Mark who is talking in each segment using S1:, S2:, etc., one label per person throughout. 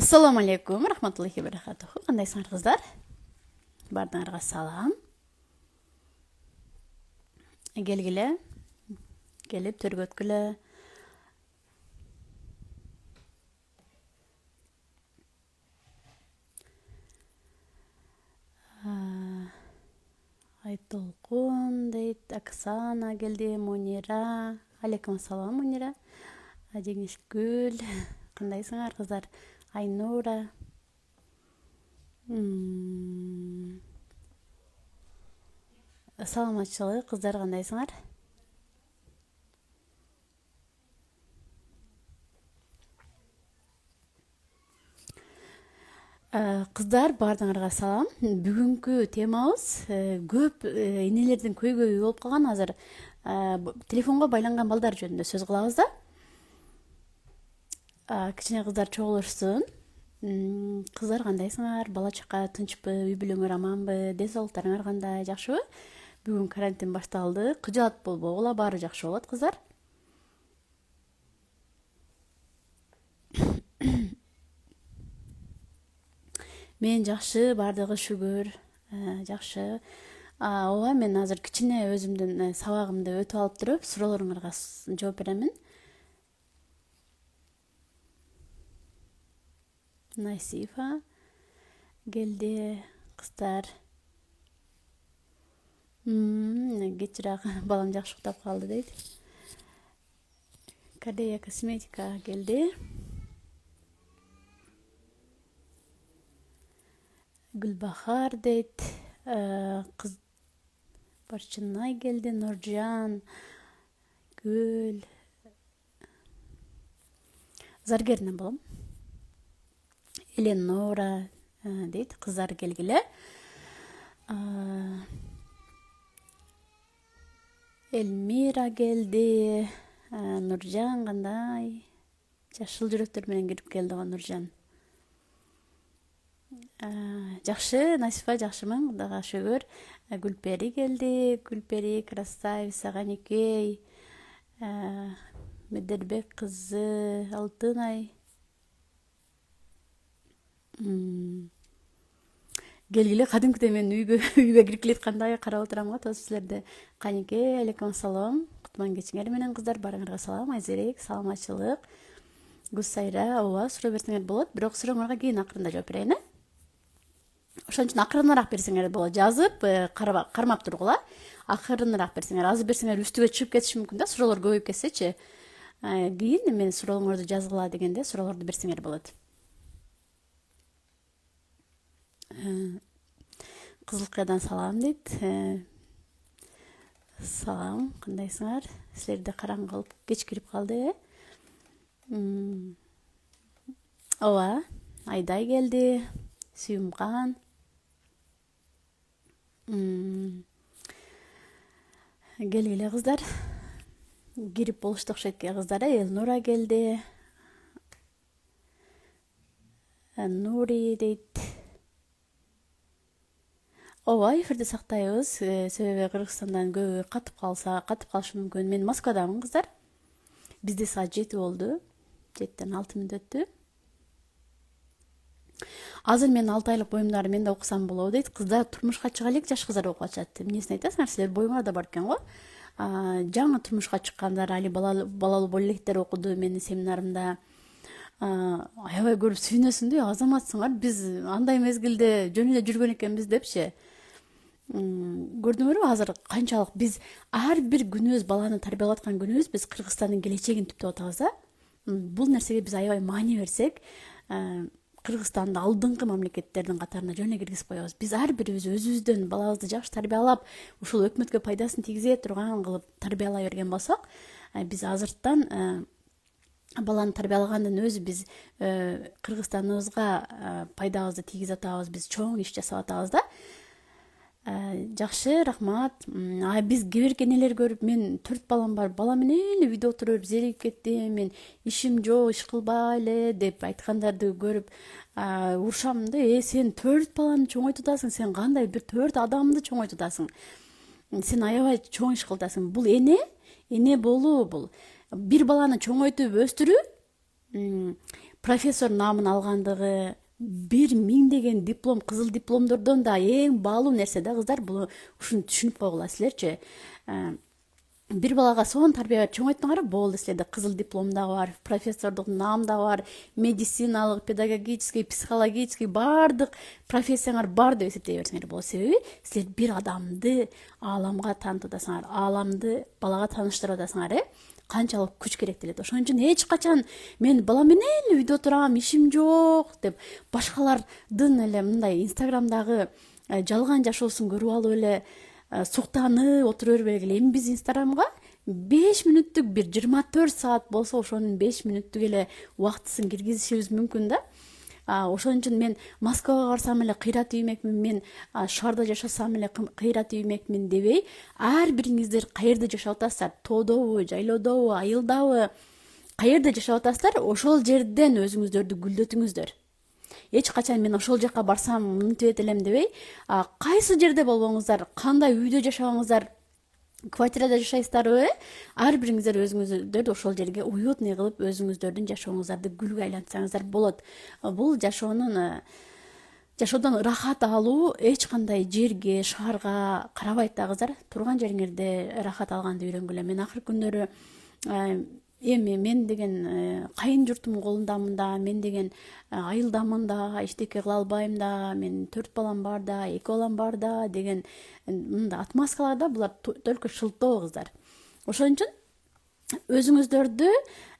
S1: Assalamu alaikum rahmatullahi wa barakatuhu. Кандайсыңар кыздар? Бардыңарга салам. Келгиле. Келип төргө өткүлө. Айтолкун дейт, Оксана келди, Мунира. Алейкум ассалам, Мунира. Жеңишгүл. Кандайсыңар кыздар? Айнура. Саламатчылык кыздар, кандайсыңар? Кыздар, бардыңарга салам. Бүгүнкү темабыз көп энелердин көйгөйү болуп калган. Азыр телефонго байланган балдар жөнүндө сөз кылабыз да. Кичине кыздар чогулушсун. Кыздар, кандайсыңар? Бала чака тынчпы, үй бүлөңөр аманбы? Ден соолуктарыңар кандай? Жакшыбы? Бүгүн карантин башталды. Кыжаат болбогула, баары жакшы болот, кыздар. Мен жакшы, бардыгы шүгүр. Жакшы. Ооба, мен азыр кичине өзүмдүн сабагымды өтүп алып туруп, суроолоруңарга жооп беремин. Насифа келди, кыздар. Кечирак балам жакшы уктап калды дейт. Кадея косметика келди. Гүлбахар дейт. Кыз Барчынай келди, Нуржан, Гүл. Заргерден болом. Эленора дейт, кыздар келгиле. Эльмира келди. Нуржан кандай? Жашыл жүрөктөр менен кирип келди го Нуржан. Жакшы, Насифа, жакшымын, Кудайга шүгүр. Гүлпери келди. Гүлпери, красавица, Ганикей. Медербек кызы, Алтынай. Келгиле, кадимкидей мен үйгө кирип келаткандай карап отурам го. Тоз силерди. Каникей, алейкум ассалам. Кутман кечиңер менен кыздар, баарыңарга салам. Айзерек, саламатчылык. Гүлсайра, ооба, суроо берсеңер болот, бирок сурооңорго кийин акырында жооп берейин. Ошон үчүн акырыныраак берсеңер болот. Жазып, кармап тургула. Акырыныраак берсеңер, азыр берсеңер үстүгө чыгып кетиши мүмкүн да, суроолор көбөйүп кетсечи. Кийин мен сурооңорду жазгыла дегенде суроолорду берсеңер болот. Кызылкаядан салам дейт. Салам, кандайсыңар? Силерде караңгы болуп кеч кирип калды, Ооба, Айдай келди. Сүйүмкан. Келгиле, кыздар. Кирип болушту окшойт кыздар. Элнура келди. Нури дейт. Ооба, эфирди сактайбыз. Себеби Кыргызстандан көбү катып калышы мүмкүн. Мен Москвадамын, кыздар. Бизде саат 7 болду. 7-тен 6 мүнөт өттү. Азыр мен 6 айлык боюмдагы мен да окусам болобу дейт. Кыздар турмушка чыга элек, жаш кыздар окуп атышат. Эмнесин айтасыңар? Силер боюңар да бар экен го. Жаңы турмушка чыккандар, али балалуу боло электер окуду менин семинарымда. Аябай көрүп сүйүнөсүң да, азаматсыңар. Биз андай мезгилде жөн эле жүргөн экенбиз депчи. Көрдүңөрбү азыр канчалык биз ар бир күнүбүз баланы тарбиялап аткан күнүбүз биз Кыргызстандын келечегин түптөп атабыз да. Бул нерсеге биз аябай маани берсек, Кыргызстанды алдыңкы мамлекеттердин катарына жөн эле киргизип коебуз. Биз ар бирибиз өзүбүздөн балабызды жакшы тарбиялап, ушул өкмөткө пайдасын тийгизе турган кылып тарбиялай берген болсок, биз азырттан баланы тарбиялагандын өзү биз Кыргызстаныбызга пайдабызды тийгизе атабыз, биз чоң иш жасап атабыз да. Жакшы, рахмат. Биз кээ бир энелер көрүп, мен 4 балам бар, бала менен эле үйдө отуруп зеригип кеттим, мен ишим жок, иш кылбай эле деп айткандарды көрүп, урушам да, сен 4 баланы чоңойтутасың, сен кандай бир 4 адамды чоңойтутасың. Сен аябай чоң иш кылтасың. Бул эне болуу бул. Бир баланы чоңойтуп өстүрүү профессор наамын алгандыгы, бир миңдеген диплом, кызыл дипломдордон да эң баалуу нерсе да кыздар, бул ушуну түшүнүп койгула силерчи. Бир балага сонун тарбия берип чоңойттуңар, болду, силерде кызыл диплом да бар, профессордук наам да бар, медициналык, педагогический, психологический баардык профессияңар бар деп эсептей берсеңер болот. Себеби силер бир адамды ааламга таанытасыңар, ааламды балага тааныштырып атасыңар, канчалык күч керектелет. Ошон үчүн эч качан мен бала менен үйдө турам, ишим жок деп башкалардын эле мындай инстаграмдагы жалган жашоосун көрүп алып эле суктанып отура бербегиле. Эми биз инстаграмга 5 мүнөттүк, бир 24 саат болсо ошонун 5 мүнөттүк эле убактысын киргизишибиз мүмкүн да. Ошон үчүн мен Москвага барсам эле кыйрат үймекмин, мен шаарда жашасам эле кыйрат үймекмин дебей, ар бириңиздер каерде жашап атасыздар, тоодобу, жайлоодобу, айылдабы, каерде жашап атасыздар, ошол жерден өзүңүздөрдү гүлдөтүңүздөр. Эч качан мен ошол жака барсам мынтип элем дебей, кайсы жерде болбоңуздар, кандай үйдө жашабаңыздар, квартирада жашайсыздарбы, ар бириңиздер өзүңүздөрдү ошол жерге уютный кылып, өзүңүздөрдүн жашооңуздарды гүлгө айлантсаңыздар болот. Бул жашоодон ырахат алуу эч кандай жерге, шаарга карабайт да кыздар. Турган жериңерде ырахат алганды үйрөнгүлө. Мен акыркы күндөрү эми мен деген кайын журтумдун колундамын да, мен деген айылдамын да, эчтеке кыла албайм да, мен 4 балам бар да, 2 балам бар да деген мындай отмазкалар булар только шылтоо кыздар. Ошон үчүн өзүңүздөрдү,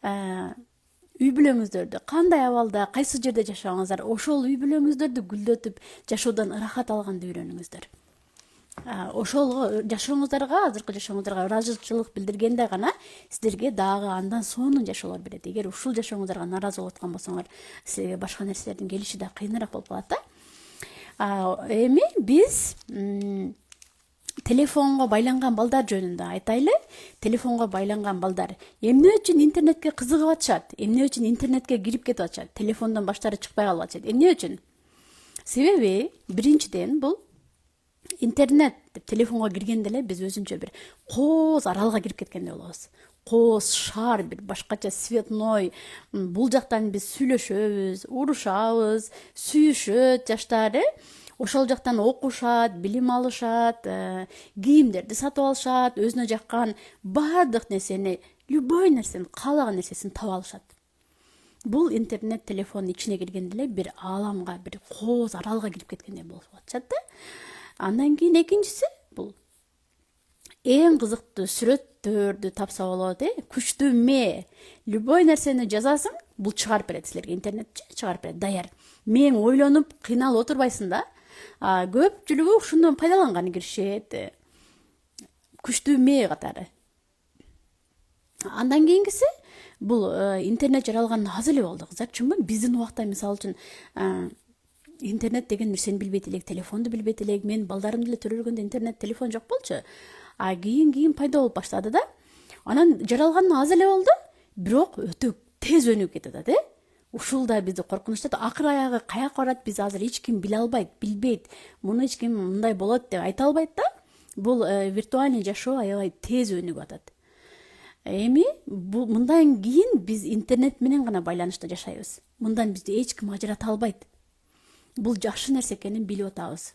S1: үй бүлөңүздөрдү кандай абалда, кайсы жерде жашабаңыздар, ошол үй бүлөңүздөрдү гүлдөтүп, жашоодон ырахат алганды үйрөнүңүздөр. Ошол жашооңуздарга, азыркы жашооңуздарга ыраазычылык билдиргенде гана сиздерге дагы андан сонун жашоолор берет. Эгер ушул жашооңуздарга нааразы болуп аткан болсоңор, силерге башка нерселердин келиши да кыйыныраак болуп калат да. Эми биз телефонго байланган балдар жөнүндө айтайлы. Телефонго байланган балдар эмне үчүн интернетке кызыгып атышат, эмне үчүн интернетке кирип кетип атышат, телефондон баштары чыкпай калып атышат, эмне үчүн? Себеби биринчиден бул интернет деп телефонго киргенде эле биз өзүнчө бир кооз аралга кирип кеткендей болобуз. Кооз шаар, бир башкача цветной. Бул жактан биз сүйлөшөбүз, урушабыз, сүйүшөт жаштар. Ошол жактан окушат, билим алышат, кийимдерди сатып алышат, өзүнө жаккан баардык нерсени, любой нерсени, каалаган нерсесин таба алышат. Бул интернет телефондун ичине киргенде эле бир ааламга, бир кооз аралга кирип кеткендей болуп атышат да. Андан кийин экинчиси бул эң кызыктуу сүрөттөрдү тапса болот, күчтүү мээ. Любой нерсени жазасың, бул чыгарып берет силерге, интернет чыгарып берет, даяр. Мээң ойлонуп, кыйналып отурбайсың да. Көпчүлүгү ушундан пайдаланганы киришет. Күчтүү мээ катары. Андан кийинкиси бул интернет жаралган аз эле болду кыздар, чынбы? Биздин убакта мисалы үчүн интернет деген нерсени билбейт элек, телефонду билбейт элек. Мен балдарымды эле төрөлгөндө интернет, телефон жок болчу. Кийин пайда болуп баштады да. Анан жаралган аз эле болду, бирок өтө тез өнүгүп кетет, Ушул да бизди коркунучтат. Акыр аягы каяка барат, биз азыр эч ким биле албайт, билбейт. Муну эч ким мындай болот деп айта албайт да. Бул виртуальный жашоо аябай тез өнүгүп атат. Эми мындан кийин биз интернет менен гана байланышта жашайбыз. Мындан бизди эч ким ажырата албайт. Бул жакшы нерсе экенин билип атабыз.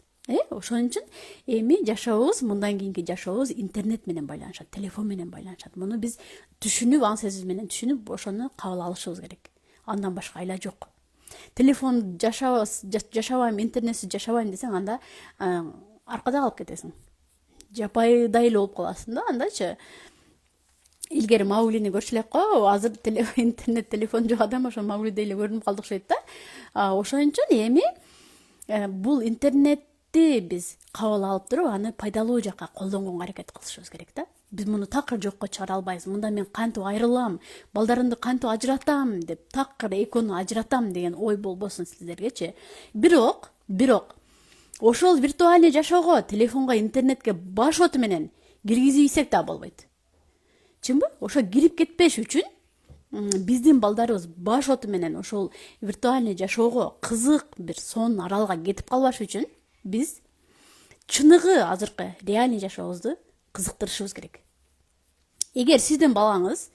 S1: Ошон үчүн эми жашообуз, мындан кийинки жашообуз интернет менен байланышат, телефон менен байланышат. Муну биз түшүнүп, аң сезибиз менен түшүнүп, ошону кабыл алышыбыз керек. Андан башка айла жок. Телефон жашабайм, интернетсиз жашабайм десең, анда аркада калып кетесиң. Жапайдай эле болуп каласың да, андачы. Илгери Мауглини көрчү элек го, азыр интернет, телефон жок адам ошо Мауглидей эле көрүнүп калды окшойт да. Ошон үчүн эми бул интернетти биз кабыл алып туруп, аны пайдалуу жакка колдонгонго аракет кылышыбыз керек да. Биз муну такыр жокко чыгара албайбыз. Мындан мен кантип айрылам, балдарымды кантип ажыратам деп, такыр экөөнү ажыратам деген ой болбосун сиздергечи. Бирок ошол виртуальный жашоого, телефонго, интернетке баш оту менен киргизбесек да болбойт. Чынбы? Ошо кирип кетпеш үчүн биздин балдарыбыз баш оту менен ошол виртуальный жашоого кызык бир сонун аралга кетип калбаш үчүн биз чыныгы азыркы реальный жашообузду кызыктырышыбыз керек. Эгер сиздин балаңыз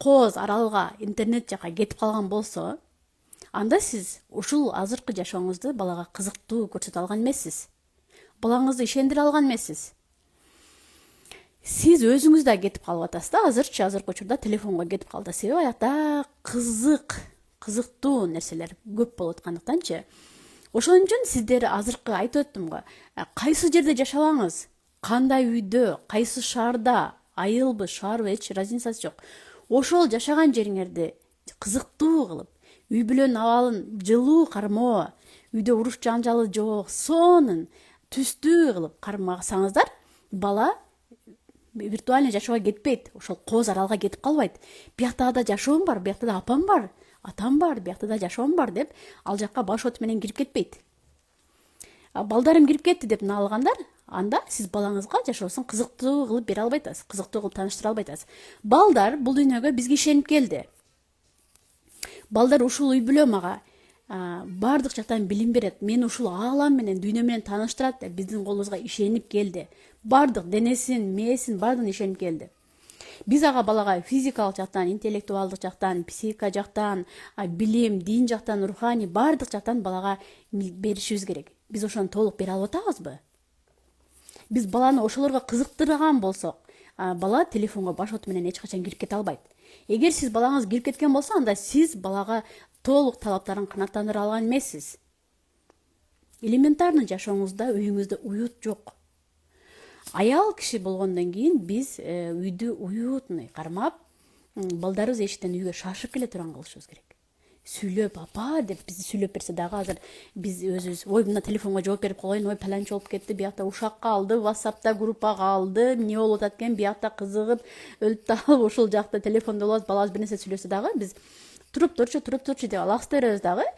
S1: кооз аралга, интернет жака кетип калган болсо, анда сиз ушул азыркы жашооңузду балага кызыктуу көрсөтө алган эмессиз. Балаңызды ишендире алган эмессиз. Сиз өзүңүз да кетип калып атасыз да, азыркы учурда телефонго кетип калды. Себеби аякта кызыктуу нерселер көп болуп аткандыктанчы. Ошон үчүн сиздер азыркы айтып өттүм го. Кайсы жерде жашабаңыз, кандай үйдө, кайсы шаарда, айылбы, шаарбы, эч разницасы жок. Ошол жашаган жериңерди кызыктуу кылып, үй бүлөнүн абалын жылуу кармоо, үйдө уруш жаңжалы жок, сонун түстүү кылып кармасаңыздар, бала виртуальный жашоого кетпейт. Ошол кооз аралга кетип калбайт. Биякта да жашоом бар, биякта да апам бар, атам бар, биякта да жашоом бар деп ал жакка баш от менен кирип кетпейт. Балдарым кирип кетти деп наалгандар, анда сиз балаңызга жашоосун кызыктуу кылып бере албай атасыз, кызыктуу кылып тааныштыра албай атасыз. Балдар бул дүйнөгө бизге ишенип келди. Балдар ушул үй бүлө мага бардык жактан билим берет, мени ушул аалам менен, дүйнө менен тааныштырат деп биздин колубузга ишенип келди. Бардык денесин, мээсин баардыгын ишенип келди. Биз ага балага физикалык жактан, интеллектуалдык жактан, психика жактан, билим, дин жактан, руханий баардык жактан балага беришибиз керек. Биз ошону толук бере алып атабызбы? Биз баланы ошолорго кызыктырган болсок, бала телефонго баш от менен эч качан кирип кете албайт. Эгер сиз балаңыз кирип кеткен болсо, анда сиз балага толук талаптарын канааттандыра алган эмессиз. Элементарный жашооңузда үйүңүздө уют жок. Аял киши болгондон кийин биз үйдү уютный кармап, балдарыбыз эшиктен үйгө шашып келе турган кылышыбыз керек. Сүйлөп, апа деп бизди сүйлөп берсе дагы азыр биз өзүбүз, ой мына телефонго жооп берип коеюн, ой паланчы болуп кетти, биякта ушак калды, WhatsApp'та группага алды, эмне болуп атат экен, биякта кызыгып, өлүп талып ушул жакта телефондо болобуз, балабыз бир нерсе сүйлөсө дагы биз туруп турчу деп алаксыта беребиз дагы.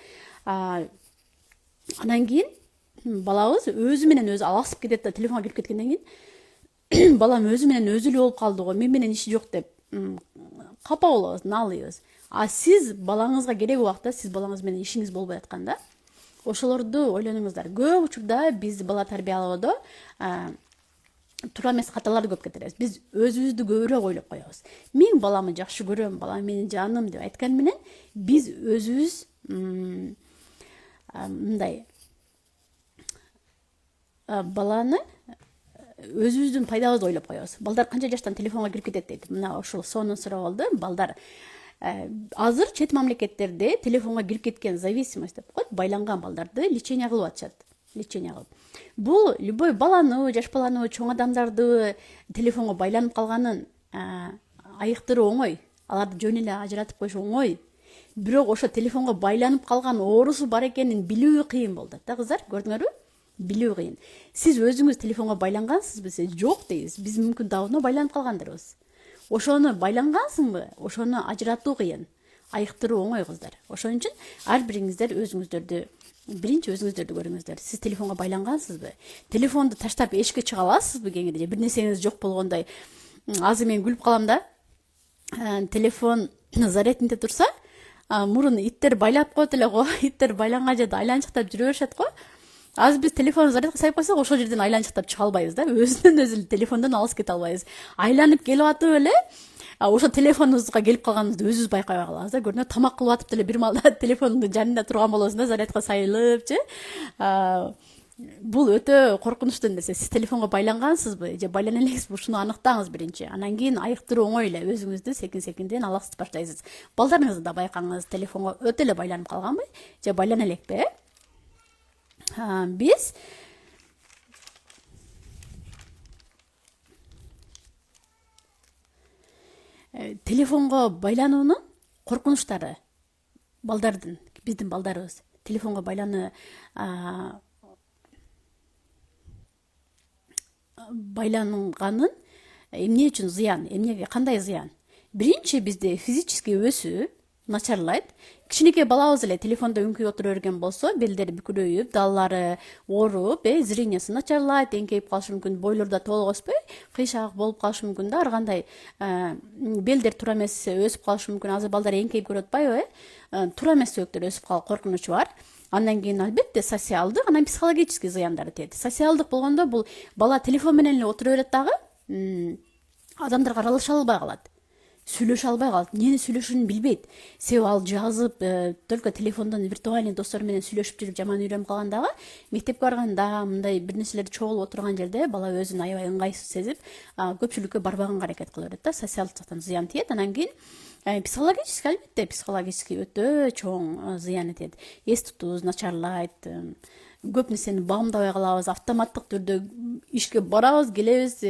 S1: Анан кийин балабыз өзү менен өзү алаксып кетет да, телефонго кирип кеткенден кийин балам өзү менен өзү эле болуп калды го, мен менен иши жок деп капа болобуз, наалыйбыз. Сиз балаңызга керек убакта сиз балаңыз менен ишиңиз болбой атканда, ошолорду ойлонуңуздар. Көп учурда биз бала тарбиялоодо туура эмес каталарды көп кетиребиз. Биз өзүбүздү көбүрөөк ойлоп коебуз. Мен баламы жакшы көрөм, балам менин жаным деп айткан менен биз өзүбүз мындай баланы өзүбүздүн пайдабызды ойлоп коебуз. Балдар канча жаштан телефонго кирип кетет дейт. Мына ушул сонун суроо болду. Балдар азыр чет мамлекеттерде телефонго кирип кеткен зависимость деп коет, байланган балдарды лечение кылып атышат. Лечение кылып. Бул любой баланы, жаш баланы, чоң адамдарды телефонго байланып калганын айыктыруу оңой. Аларды жөн эле ажыратып коюш оңой. Бирок ошо телефонго байланып калган оорусу бар экенин билүү кыйын болду. Да кыздар, көрдүңөрбү? Билүү кыйын. Сиз өзүңүз телефонго байлангансызбы? Сиз жок дейбиз. Биз мүмкүн давно байланып калгандарбыз. Ошону байлангансыңбы? Ошону ажыратуу кыйын. Айыктыруу оңой кыздар. Ошон үчүн ар бириңиздер биринчи өзүңүздөрдү көрүңүздөр. Сиз телефонго байлангансызбы? Телефонду таштап эшикке чыга аласызбы кеңири? Бир нерсеңиз жок болгондой. Азыр мен күлүп калам да. Телефон зарядникте турса, мурун иттер байлап коет эле го. Иттер байланган жерде айланчыктап жүрө беришет го. Азыр биз телефон зарядка салып койсок, ошол жерден айланчыктап чыга албайбыз да. Өзүнөн өзү телефондон алыс кете албайбыз. Айланып келип атып эле ошо телефонубузга келип калганыбызды өзүбүз байкабай калабыз да. Көрдүңөр, тамак кылып атып деле бир маалда телефондун жанында турган болосуң да, зарядка сайылыпчы. Бул өтө коркунучтуу нерсе. Сиз телефонго байлангансызбы же байлана элексизби? Ушуну аныктаңыз биринчи. Анан кийин айыктыруу оңой эле. Өзүңүздү секин-секинден алаксытып баштайсыз. Балдарыңызды да байкаңыз, телефонго өтө эле байланып калганбы же байлана элекпи? Биз телефонго байлануунун коркунучтары балдардын, биздин балдарыбыз телефонго байланганын эмне үчүн зыян, эмнеге, кандай зыян? Биринчи, бизде физический өсүү начарлайт. Кичинекей балабыз эле телефондо үңкүп отура берген болсо, белдери бүкүрөйүп, даллары ооруп, зрениясы начарлайт, эңкейип калышы мүмкүн, бойлору да толук өспөй, кыйшак болуп калышы мүмкүн да, ар кандай белдер туура эмес өсүп калышы мүмкүн. Азыр балдар эңкейип көрүп атпайбы? Туура эмес сөктөр өсүп калып коркунучу бар. Андан кийин албетте социалдык, анан психологический зыяндары тиет. Социалдык болгондо бул бала телефон менен эле отура берет дагы, адамдарга аралаша албай калат. сүйлөшө албай калат, эмнени сүйлөшүүнү билбейт. Себеби ал жазып, только телефондон виртуальный достору менен сүйлөшүп жүрүп жаман үйрөнүп калган дагы. Мектепке барганда, мындай бир нерселерди чогулуп отурган жерде бала өзүн аябай ыңгайсыз сезип, көпчүлүккө барбаганга аракет кыла берет да, социалдык жактан зыян тиет. Анан кийин психологический, албетте, психологический өтө чоң зыян этет. Эс тутуубуз начарлайт, көп нерсени баамдабай калабыз, автоматтык түрдө ишке барабыз, келебиз,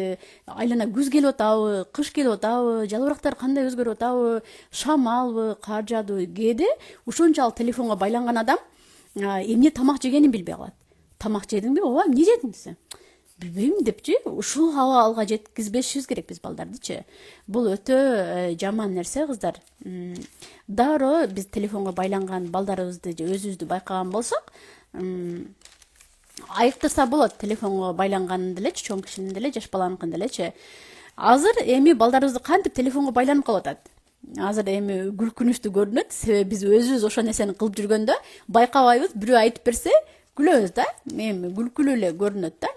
S1: айлана күз келип атабы, кыш келип атабы, жалбырактар кандай өзгөрүп атабы, шамалбы, кар жаадыбы, кээде ушунчалык телефонго байланган адам эмне тамак жегенин билбей калат. Тамак жедиңби, ооба, эмне жедиң десе, билбейм депчи, ушул абалга жеткизбешибиз керек биз балдардычы. Бул өтө жаман нерсе, кыздар. Дароо биз телефонго байланган балдарыбызды же өзүбүздү байкаган болсок, айыктырса болот, телефонго байланганын делечи, чоң кишинин деле, жаш баланыкын делечи. Азыр эми балдарыбызды кантип телефонго байланып калып атат. Азыр эми күлкүнүчтүү көрүнөт, себеби биз өзүбүз ошол нерсени кылып жүргөндө байкабайбыз, бирөө айтып берсе күлөбүз да, эми күлкүлүү эле көрүнөт да.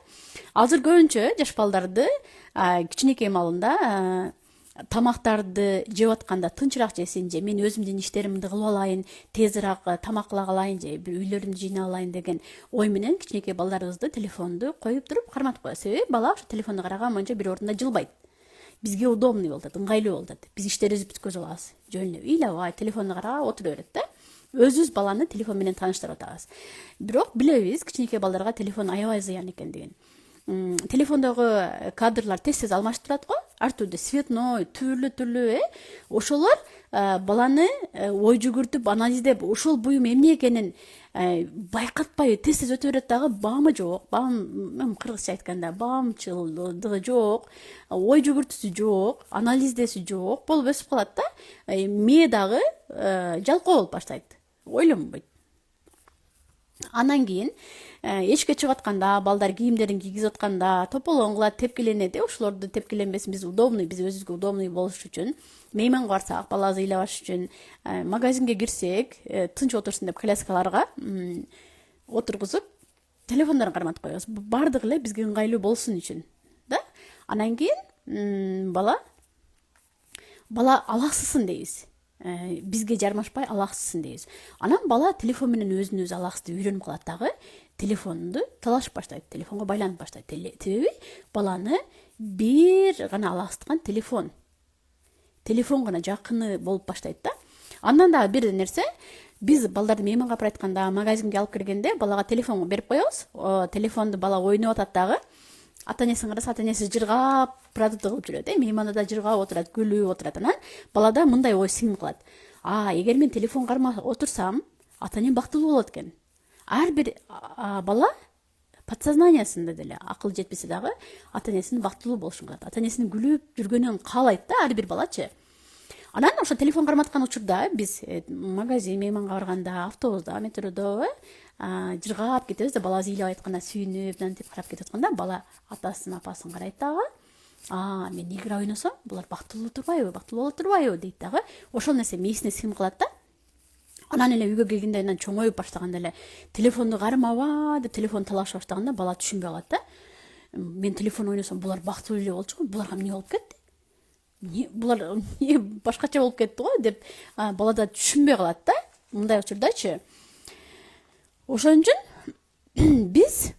S1: Азыр көбүнчө жаш балдарды кичинекей маалында тамактарды жеп атканда тынчыраак жесин, же мен өзүмдүн иштеримди кылып алайын, тезирээк тамак кыла калайын, же бир үйлөрүмдү жыйнап алайын деген ой менен кичинекей балдарыбызды телефонду коюп туруп карматып коет. Себеби бала ошо телефонду караган боюнча бир ордунда жылбайт. Бизге удобный болуп атат, ыңгайлуу болуп атат. Биз иштерибизди бүткөзүп алабыз. Жөн эле ыйлабай телефонду карап отура берет да. Өзүбүз баланы телефон менен тааныштырып атабыз. Бирок билебиз кичинекей балдарга телефон аябай зыян экендигин. Телефондогу кадрлар тез алмаштырат го, ар түрдүү цветной, түрлүү, ошолор баланы ой жүгүртүп, анализдеп, ушул буюм эмне экенин байкатпай тез өтө берет дагы, баамы жок, кыргызча айтканда баамчылдыгы жок, ой жүгүртүүсү жок, анализдеси жок болуп өсүп калат да. Мээ дагы жалкоо болуп баштайт, ойлонбойт. Анан кийин эшикке чыгып атканда, балдар кийимдерин кийгизип атканда тополоң кылат, тепкиленет. Ошолорду тепкиленбесин, биз удобный, биз өзүбүзгө удобный болуш үчүн, мейманга барсак, балабыз ыйлабаш үчүн, магазинге кирсек, тынч отурсун деп коляскаларга отургузуп, телефондорун карматып коебуз. Бардыгы эле бизге ыңгайлуу болсун үчүн да. Анан кийин бала алаксысын дейбиз. Бизге жармашпай алаксысын дейбиз. Анан бала телефон менен өзүн өзү алаксызды үйрөнүп калат дагы, телефонду талашып баштайт, телефонго байланып баштайт. Себеби баланы бир гана алаксыткан телефон гана жакыны болуп баштайт да. Андан дагы бир нерсе, биз балдарды мейманга апарып айтканда, магазинге алып киргенде балага телефон берип коебуз. Телефонду бала ойноп атат дагы. Ата-энесин караса, ата-энеси жыргап продукт кылып жүрөт, мейманы да жыргап отурат, күлүп отурат. Анан балада мындай ой сиңип калат. Эгер мен телефон кармап отурсам, ата-энем бактылуу болот экен. Ар бир бала подсознаниясында деле, акыл жетпесе дагы, ата-энесинин бактылуу болушун каалайт. Ата-энесинин күлүп жүргөнүн каалайт да ар бир балачы. Анан ошо телефон карматкан учурда биз магазин, мейманга барганда, автобуста, метродо жыргап кетебиз да, балабыз ыйлап айтканда сүйүнүп, мынтип карап кетип атканда, бала атасын, апасын карайт дагы. Мен игра ойносом, булар бактылуу турбайбы, бактылуу боло турбайбы дейт дагы. Ошол нерсе мээсине сиңип калат да. Анан эле үйгө келгенде анан чоңоюп баштаганда эле телефонду кармаба деп телефон талашып баштаганда бала түшүнбөй калат да. Мен телефон ойносом, булар бактылуу эле болчу го, буларга эмне болуп кетти? Булар башкача болуп кетти го деп бала да түшүнбөй калат да. Мындай учурдачы. Ошон үчүн биз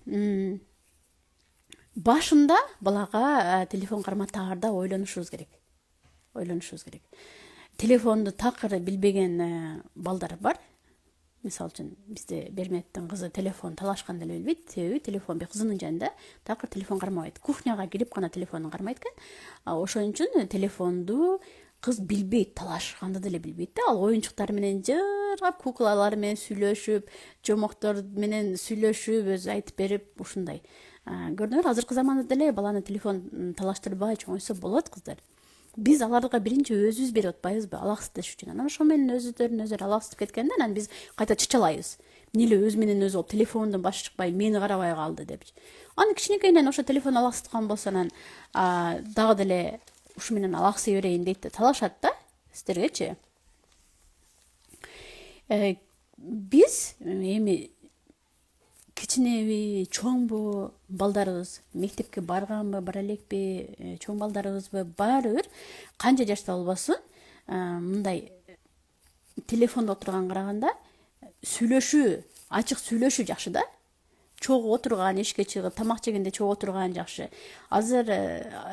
S1: башында балага телефон карматаарда ойлонушубуз керек. Телефонду такыр билбеген балдар бар. Мисалы үчүн бизде Берметтин кызы телефон талашканда эле билбейт. Себеби телефон кызынын жанында такыр телефон кармабайт. Кухняга кирип гана телефонун кармайт экен. Ошон үчүн телефонду кыз билбейт, талашканды деле билбейт да. Ал оюнчуктар менен жыргап, куклалар менен сүйлөшүп, жомоктор менен сүйлөшүп, өзү айтып берип, ушундай. Көрдүңөр, азыркы заманда деле баланы телефон талаштырбай чоңойсо болот, кыздар. Биз аларга биринчи өзүбүз берип атпайбызбы, алаксытыш үчүн. Анан ошо менен өзү алаксытып кеткенде, анан биз кайта чычалайбыз. Эмне эле өзү менен өзү телефондон башы чыкпай, мени карабай калды деп. Аны кичинекейинен ошо телефон алаксыткан болсо, анан дагы деле ушу менен алаксый берейин дейт да, талашат да сиздергечи. Биз эми кичинеби чоңбу балдарыбыз мектепке барганбы бара элекпи чоң балдарыбызбы баары бир канча жашта болбосун мындай телефондо отурганга караганда сүйлөшүү ачык сүйлөшүү жакшы да. Чогуу отурган, эшикке чыгып тамак жегенде чогуу отурган жакшы. Азыр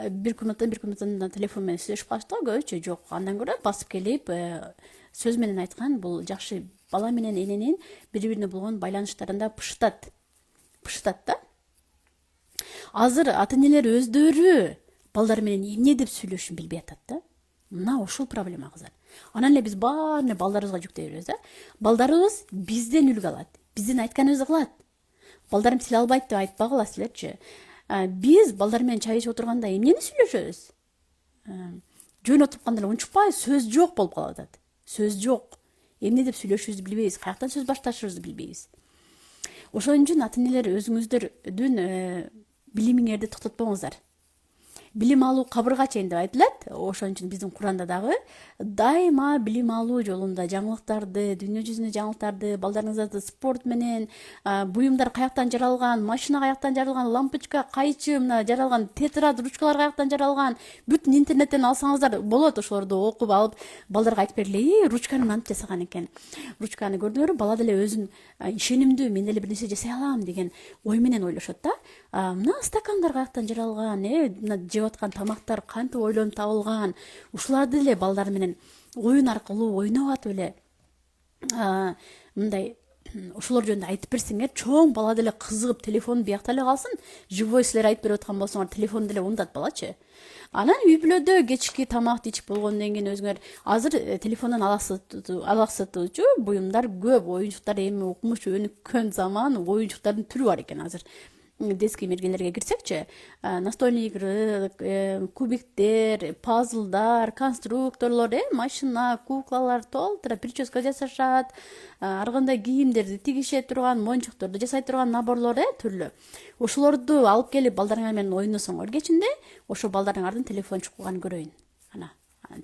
S1: бир күнүнөн телефон менен сүйлөшүп калышты го, көбүчө жок. Андан көрө басып келип сөз менен айткан бул жакшы. Бала менен эненин бири-бирине болгон байланыштарында пышытат да. Азыр ата-энелер өздөрү балдар менен эмне деп сүйлөшүшүн билбей атат да. Мына ушул проблема кыздар. Анан эле биз баарын балдарыбызга жүктөй беребиз да. Балдарыбыз бизден үлгү алат, биздин айтканыбызды кылат. Балдарым тил албайт деп айтпагыла силерчи. Биз балдар менен чай ичип отурганда эмнени сүйлөшөбүз? Жөн отуруп калганда унчукпай сөз жок болуп калып атат. Сөз жок. Эмне деп сүйлөшүүбүздү билбейбиз, каяктан сөз башташыбызды билбейбиз. Ошон үчүн ата-энелер өзүңүздөрдүн билимиңерди токтотпоңуздар. Билим алуу кабырга чейин деп айтылат. Ошон үчүн биздин Куранда дагы дайыма билим алуу жолунда жаңылыктарды, дүйнө жүзүнө жаңылыктарды, балдарыңызды спорт менен, буюмдар каяктан жаралган, машина каяктан жаралган, лампочка, кайчы, мына жаралган тетрадь, ручкалар каяктан жаралган, бүтүн интернеттен алсаңыздар болот, ошолорду окуп алып балдарга айтып бергиле, ручканы мынтип жасаган экен. Ручканы көрдүңөрбү? Бала деле өзүн ишенимдүү, мен деле бир нерсе жасай алам деген ой менен ойлошот да. Мына стакандар каяктан жаралган, мына жеп аткан тамактар кантип ойлонуп табылган, ушуларды деле балдар менен оюн аркылуу ойноп атып эле мындай ошолор жөнүндө айтып берсеңер, чоң бала деле кызыгып телефон биякта эле калсын, живой силер айтып берип аткан болсоңор телефон деле унутат балачы. Анан үй бүлөдө кечки тамакты ичип болгондон кийин өзүңөр азыр телефондон алаксытуучу буюмдар көп, оюнчуктар эми укмуш өнүккөн заман, оюнчуктардын түрү бар экен азыр. Детский мергелерге кирсекчи, настольный игры, кубиктер, пазлдар, конструкторлор, машина, куклалар толтура прическа жасашат, ар кандай кийимдерди тигише турган, мончокторду жасай турган наборлор түрлүү. Ошолорду алып келип балдарыңар менен ойносоңор кечинде, ошо балдарыңардын телефон чукканын көрөйүн. Ана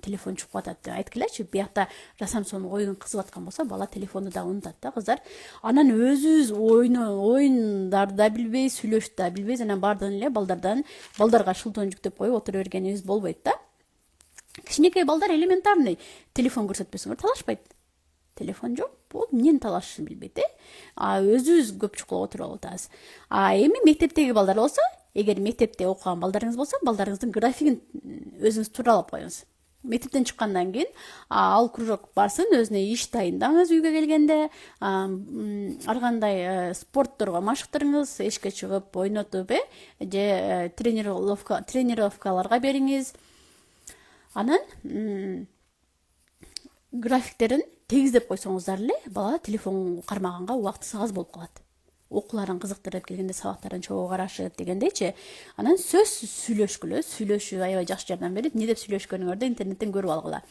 S1: телефон чукуп атат деп айткылачы, биякта жасам сонун оюн кызып аткан болсо бала телефонду да унутат да кыздар. Анан өзүбүз оюндарды да билбейбиз, сүйлөшүп да билбейбиз, анан баардыгын эле балдарга шылтоон жүктөп коюп отура бергенибиз болбойт да. Кичинекей балдар элементарный телефон көрсөтпөсөңөр талашпайт. Телефон жок, бул эмнени талашышын билбейт, өзүбүз көп чукулуп отуруп атабыз. Эми мектептеги балдар болсо, эгер мектепте окуган балдарыңыз болсо, балдарыңыздын графигин өзүңүз тууралап коюңуз. Мектептен чыккандан кийин ал кружок барсын, өзүнө иш дайындаңыз үйгө келгенде, ар кандай спортторго машыктырыңыз, эшикке чыгып ойнотуп, же тренировкаларга бериңиз. Анан графиктерин тегиздеп койсоңуздар эле, бала телефон кармаганга убактысы аз болуп калат. Окууларын кызыктырып келгенде сабактарын чогуу карашып дегендейчи. Анан сөз сүйлөшүү аябай жакшы жардам берет. Эмне деп сүйлөшкөнүңөрдү интернеттен көрүп алгыла.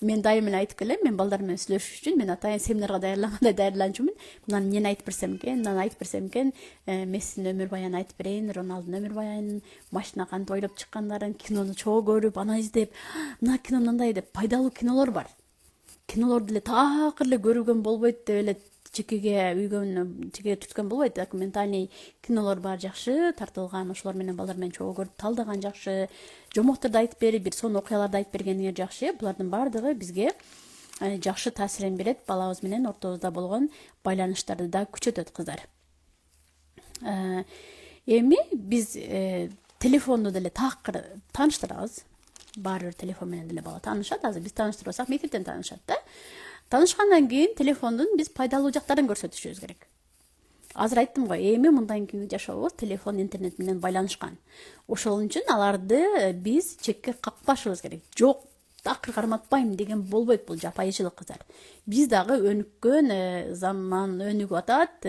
S1: Мен дайым эле айтып келем, мен балдар менен сүйлөшүш үчүн мен атайын семинарга даярданчумун. Мынаны эмнени айтып берсем экен, мынаны айтып берсем экен, Мессинин өмүр баянын айтып берейин, Роналдунун өмүр баянын, машина кантип ойлоп чыккандарын, кинону чогуу көрүп, анализ деп, мына кино мындай деп пайдалуу кинолор бар. Кинолорду эле такыр эле көргөн болбойт деп эле чекеге түткөн болбойт. Документальный кинолор бар, жакшы тартылган, ошолор менен балдар менен чогуу көрүп талдаган жакшы. Жомокторду айтып берип, бир сонун окуяларды айтып бергениңер жакшы. Булардын баардыгы бизге жакшы таасирин берет, балабыз менен ортобузда болгон байланыштарды да күчөтөт кыздар. Эми биз телефонду деле такыр тааныштырабыз. Баары бир телефон менен деле бала таанышат. Азыр биз тааныштырбасак мектептен таанышат да. Таанышкандан кийин телефондун биз пайдалуу жактарын көрсөтүшүбүз керек. Азыр айттым го, эми мындан кийинки жашообуз телефон, интернет менен байланышкан. Ошол үчүн аларды биз чекке какпашыбыз керек. Жок, такыр карматпайм деген болбойт, бул жапайычылык кыздар. Биз дагы өнүккөн заман өнүгүп атат,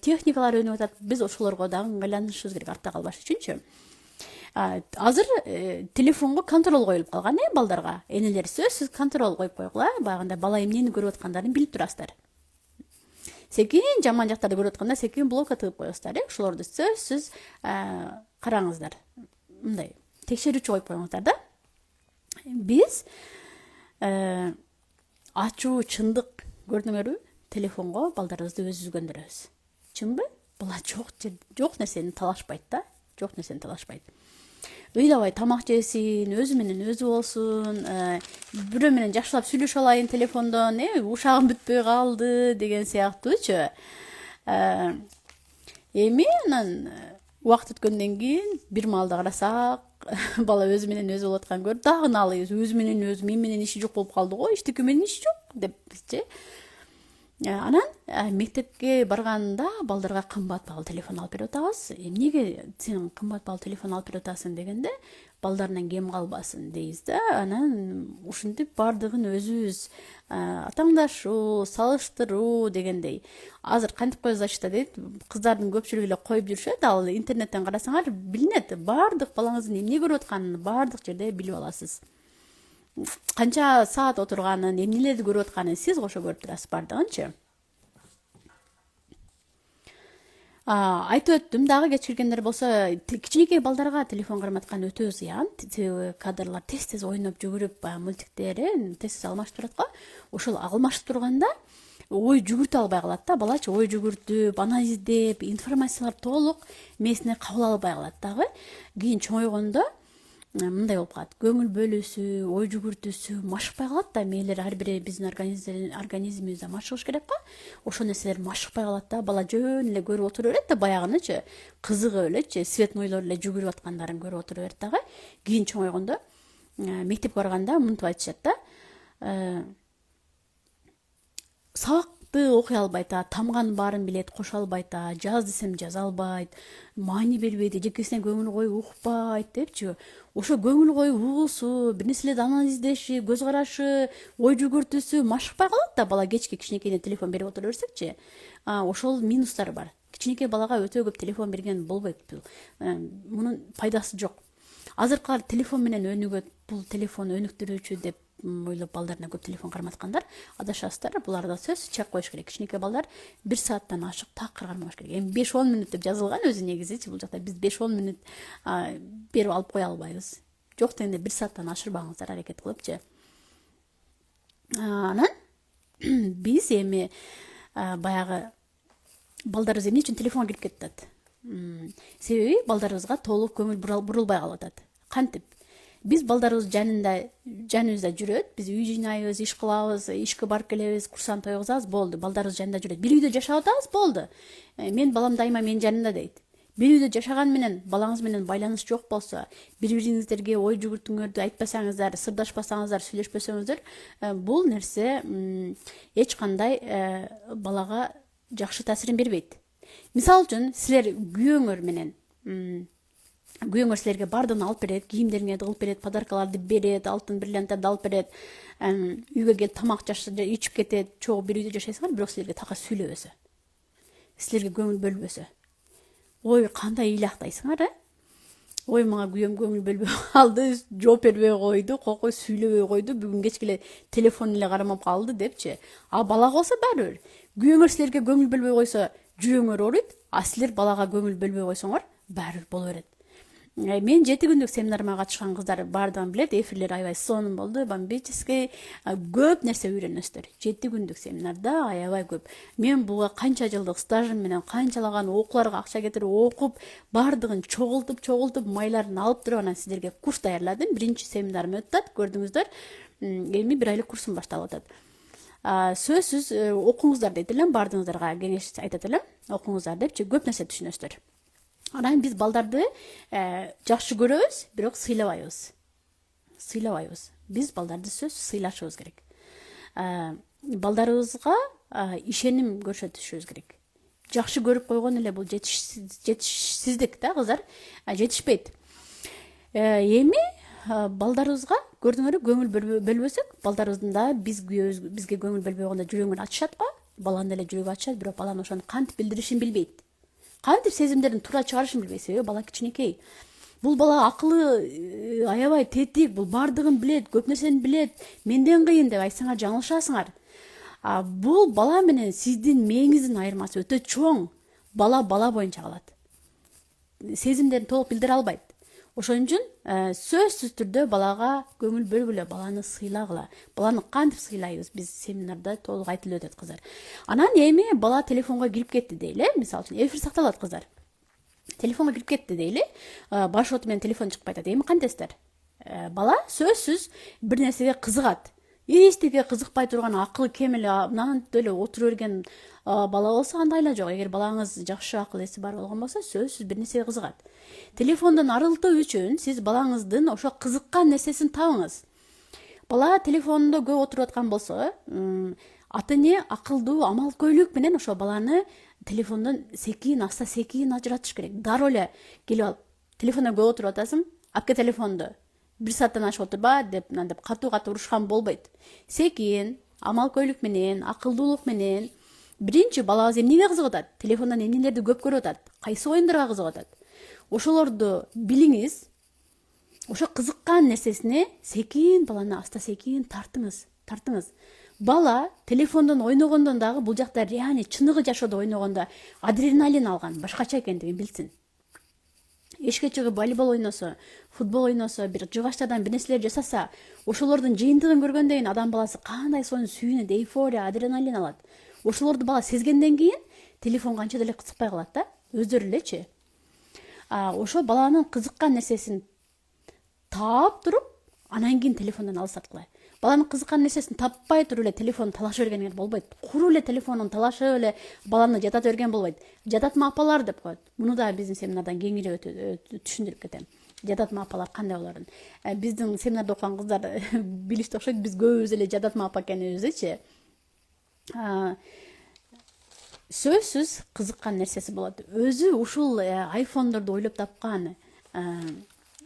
S1: техникалар өнүгүп атат. Биз ошолорго дагы ыңгайланышыбыз керек, артта калбаш үчүнчү. Азыр телефонго контрол коюлуп калган, балдарга. Энелер сөзсүз контрол коюп койгула, баягында бала эмнени көрүп аткандарын билип турасыздар. Секин жаман жактарды көрүп атканда секин блокка тыгып коесуздар, ошолорду сөзсүз караңыздар. Мындай текшерүүчү коюп коюңуздар да. Биз ачуу, чындык көрдүңөрбү? Телефонго балдарыбызды өзүбүз көндүрөбүз. чынбы? Бала жок нерсени талашпайт да, жок нерсени талашпайт. Ыйлабай тамак жесин, өзү менен өзү болсун, бирөө менен жакшылап сүйлөшө алайын телефондон, ушагым бүтпөй калды деген сыяктуучу. Эми анан убакыт өткөндөн кийин бир маалда карасак, бала өзү менен өзү болуп атканын көрүп, дагы наалайбыз. Өзү менен өзү, мен менен иши жок болуп калды го, эчтеке менен иши жок депчи. Анан мектепке барганда балдарга кымбат баалуу телефон алып берип атабыз. Эмнеге сен кымбат баалуу телефон алып берип атасың дегенде, балдарынан кем калбасын дейбиз да. Анан ушинтип бардыгын өзүбүз атаңдашуу, салыштыруу дегендей. Азыр кантип коебуз ачта дейт, кыздардын көпчүлүгү эле коюп жүрүшөт. Ал интернеттен карасаңар билинет. Бардык балаңыздын эмне көрүп атканын бардык жерде билип аласыз. Канча саат отурганын, эмнелерди көрүп атканын сиз кошо көрүп турасыз бардыгынчы. Айтып өттүм, дагы кеч киргендер болсо, кичинекей балдарга телефон карматкан өтө зыян. Кадрлар тез ойноп жүгүрүп, мультиктерин тез алмаштырып турат го. Ошол алмашып турганда ой жүгүртө албай калат да, балачы ой жүгүртүп, аны издеп, информациялар толук мээсине кабыл албай калат дагы. Кийин чоңойгондо мындай болуп калат, көңүл бөлүүсү, ой жүгүртүүсү машыкпай калат да, мээлер ар бири биздин организмибизде машыгыш керек го. Ошол нерселер машыкпай калат да, бала жөн эле көрүп отура берет да, баягынычы кызыгып элечи, цветнойлор эле жүгүрүп аткандарын көрүп отура берет дагы. Кийин чоңойгондо мектепке барганда мынтип айтышат да, сабакты окуй албайт, тамганын баарын билет, кошо албайт, жаз десем жаза албайт, маани бербейт, эжекесине көңүл коюп укпайт депчи. Ошо көңүл коюп угуусу, бир нерселерди анализдеши, көз карашы, ой жүгүртүүсү машыкпай калат да, бала кечке кичинекейден телефон берип отура берсекчи. Ошол минустары бар. Кичинекей балага өтө көп телефон берген болбойт. Мунун пайдасы жок. Азыркылар телефон менен өнүгөт, бул телефон өнүктүрүүчү деп ойлоп балдарына көп телефон карматкандар адашасыздар. Буларда сөз чек коюш керек. Кичинекей балдар 1 сааттан ашык такыр кармаш керек. Эми 5-10 мүнөт деп жазылган өзү негизичи. Бул жакта биз 5-10 мүнөт берип алып кое албайбыз. Жок дегенде 1 сааттан ашырбаңыздар, аракет кылыпчы. Анан биз эми баягы балдарыбыз эмне үчүн телефонго кирип кетет? Себеби балдарыбызга толук көңүл бурулбай калып атат. Кантип? Биз балдарыбыз жаныбызда жүрөт, биз үй жыйнайбыз, иш кылабыз, ишке барып келебиз, курсан тойгузабыз, болду. Балдарыбыз жанында жүрөт. Бир үйдө жашап атабыз, болду. Мен балам дайыма менин жанымда дейт. Бир үйдө жашаган менен балаңыз менен байланыш жок болсо, бири-бириңиздерге ой жүгүртүүңөрдү айтпасаңыздар, сырдашпасаңыздар, сүйлөшпөсөңүздөр, бул нерсе эч кандай балага жакшы таасирин бербейт. Мисалы үчүн, силер күйөөңөр менен күйөөңөр силерге бардыгын алып берет, кийимдериңерди кылып берет, подаркаларды берет, алтын бриллианттарды алып берет, үйгө келип тамак ичип кетет, чогуу бир үйдө жашайсыңар, бирок силерге така сүйлөбөсө, силерге көңүл бөлбөсө, ой кандай ыйлактайсыңар, ой мага күйөөм көңүл бөлбөй калды, жооп бербей койду, кокой сүйлөбөй койду, бүгүн кечке эле телефон эле кармап калды депчи. Балага болсо баары бир. Күйөөңөр силерге көңүл бөлбөй койсо, жүрөгүңөр ооруйт, силер балага көңүл бөлбөй койсоңор, баары бир боло берет. Мен 7 күндүк семинарыма катышкан кыздар бардыгын билет, эфирлер аябай сонун болду, бомбический, көп нерсе үйрөнөсүздөр. 7 күндүк семинарда аябай көп. Мен буга канча жылдык стажым менен канчалаган окууларга акча кетирип окуп, бардыгын чогултуп, майларын алып туруп, анан сиздерге курс даярладым. Биринчи семинарым өттү, көрдүңүздөр. Эми 1 айлык курсум башталып атат. Сөзсүз окуңуздар дейт элем, бардыгыңыздарга кеңеш айтат элем, окуңуздар депчи, көп нерсе түшүнөсүздөр. Анан биз балдарды жакшы көрөбүз, бирок сыйлабайбыз. Биз балдарды сөз сыйлашыбыз керек. Балдарыбызга ишеним көрсөтүшүбүз керек. Жакшы көрүп койгон эле бул жетишсиздик да, кыздар, жетишпейт. Эми балдарыбызга көрдүңөрбү, көңүл бөлбөсөк, балдарыбыздын да бизге көңүл бөлбөй койгондо жүрөгүн ачышат го, баланын эле жүрөгү ачышат, бирок баланын ошону кантип билдиришин билбейт. Кантип сезимдерин туура чыгарышын билбейт, себеби бала кичинекей. Бул бала акылы аябай тетик, бул бардыгын билет, көп нерсени билет, менден кыйын деп айтсаңар жаңылышасыңар. Бул бала менен сиздин мээңиздин айырмасы өтө чоң. Бала боюнча калат. Сезимдерин толук билдире албайт. Ошон үчүн сөзсүз түрдө балага көңүл бөлгүлө, баланы сыйлагыла. Баланы кантип сыйлайбыз биз семинарда толук айтылып өтөт кыздар. Анан эми бала телефонго кирип кетти дейли, мисалы үчүн эфир сакталат кыздар. Телефонго кирип кетти дейли, баш оту менен телефон чыгып кайтат. Эми кантесиздер? Бала сөзсүз бир нерсеге кызыгат. Эчтеге кызыкпай турган акылы кем эле мынантип эле отура берген бала болсо андай эле жок. Эгер балаңыз жакшы акыл эси бар болгон болсо сөзсүз бир нерсеге кызыгат. Телефондон арылтуу үчүн сиз балаңыздын ошо кызыккан нерсесин табыңыз. Бала телефонунда көп отуруп аткан болсо, ата эне акылдуу амал көйлүк менен ошо баланы телефондон аста секин ажыратыш керек. Дароо эле келип алып, телефондон көп отуруп атасың, алып телефонду. 1 сааттан ашып отурба деп катуу урушкан болбойт. Секин, амал көйлүк менен, акылдуулук менен биринчи балаңыз эмнеге кызыгып атат? Телефондон эмнелерди көп көрүп атат? Кайсы оюндарга кызыгып атат? Ошолорду билиңиз. Ошо кызыккан нерсесине секин баланы аста секин тартыңыз. Бала телефондон ойногондон дагы бул жакта реальный чыныгы жашоодо ойногондо адреналин алган, башкача экендигин билсин. Эшикке чыгып волейбол ойносо, футбол ойносо, бир жыгачтардан бир нерселер жасаса, ошолордун жыйынтыгын көргөндөн кийин адам баласы кандай сонун сүйүнөт, эйфория, адреналин алат. Ошолорду бала сезгенден кийин телефон канча деле кызыкпай калат да, өздөрү элечи. Ошо баланын кызыккан нерсесин таап туруп, анан кийин телефондон алыс тарткылай. Баланын кызыккан нерсесин таппай туруп эле телефонду талашып берген болбойт. Куру эле телефонун талашып эле баланы жатат берген болбойт. Жататма апалар деп коет. Муну да биздин семинардан кеңирээп түшүндүрүп кетем. Жататма апалар кандай болорун. Биздин семинарда окуган кыздар билишти окшойт, биз көбүбүз эле жататма апа экенибизчи. Сөзсүз кызыккан нерсеси болот. Өзү ушул айфондорду ойлоп тапкан,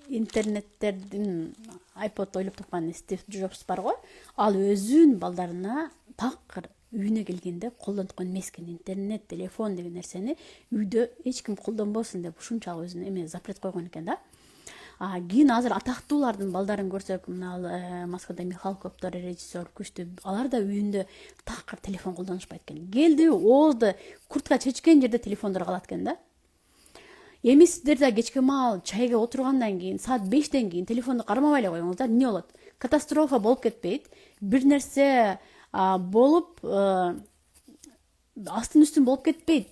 S1: интернеттердин iPod ойлоп тапкан Стив Джобс барго, ал өзүн балдарына такыр үйүнө келгенде колдонткон эмес экен. Интернет, телефон деген нерсени үйдө эч ким колдонбосун деп ушунчалык өзүнө эме запрет койгон экен да. Кийин азыр атактуулардын балдарын көрсөк, мына Москвада Михалковдор режиссер күчтүү, алар да үйүндө такыр телефон колдонушпайт экен. Келди, оозду куртка чечкен жерде телефондор калат экен да. Эми сиздер да кечке маал чайга отургандан кийин, саат 5тен кийин телефонду кармабай эле коюңуздар. Эмне болот? Катастрофа болуп кетпейт. Бир нерсе болуп астын үстүн болуп кетпейт.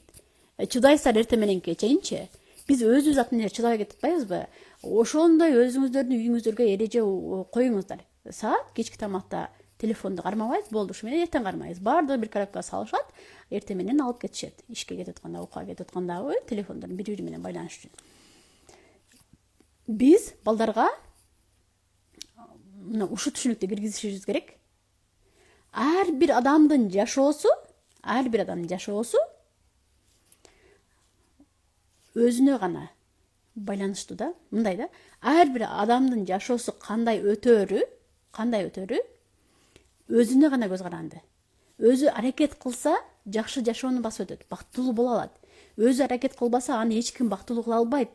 S1: Чыдайсыздар эртең мененки чейинчи. Биз өзүбүз атын эле чыдабай кетип атпайбызбы? Ошондой өзүңүздөрдүн үйүңүздөргө эреже коюңуздар. Саат кечки тамакта телефонду кармабайсыз, болду, ушу менен эртең кармайсыз. Баардыгы бир коробкага салышат, эртең менен алып кетишет. Ишке кетип атканда, окууга кетип атканда телефондорун бири-бири менен байланыш үчүн. Биз балдарга мына ушу түшүнүктү киргизишибиз керек. Ар бир адамдын жашоосу өзүнө гана байланыштуу да. Мындай да, ар бир адамдын жашоосу кандай өтөрү өзүнө гана көз каранды. Өзү аракет кылса, жакшы жашоону басып өтөт, бактылуу боло алат. Өзү аракет кылбаса, аны эч ким бактылуу кыла албайт.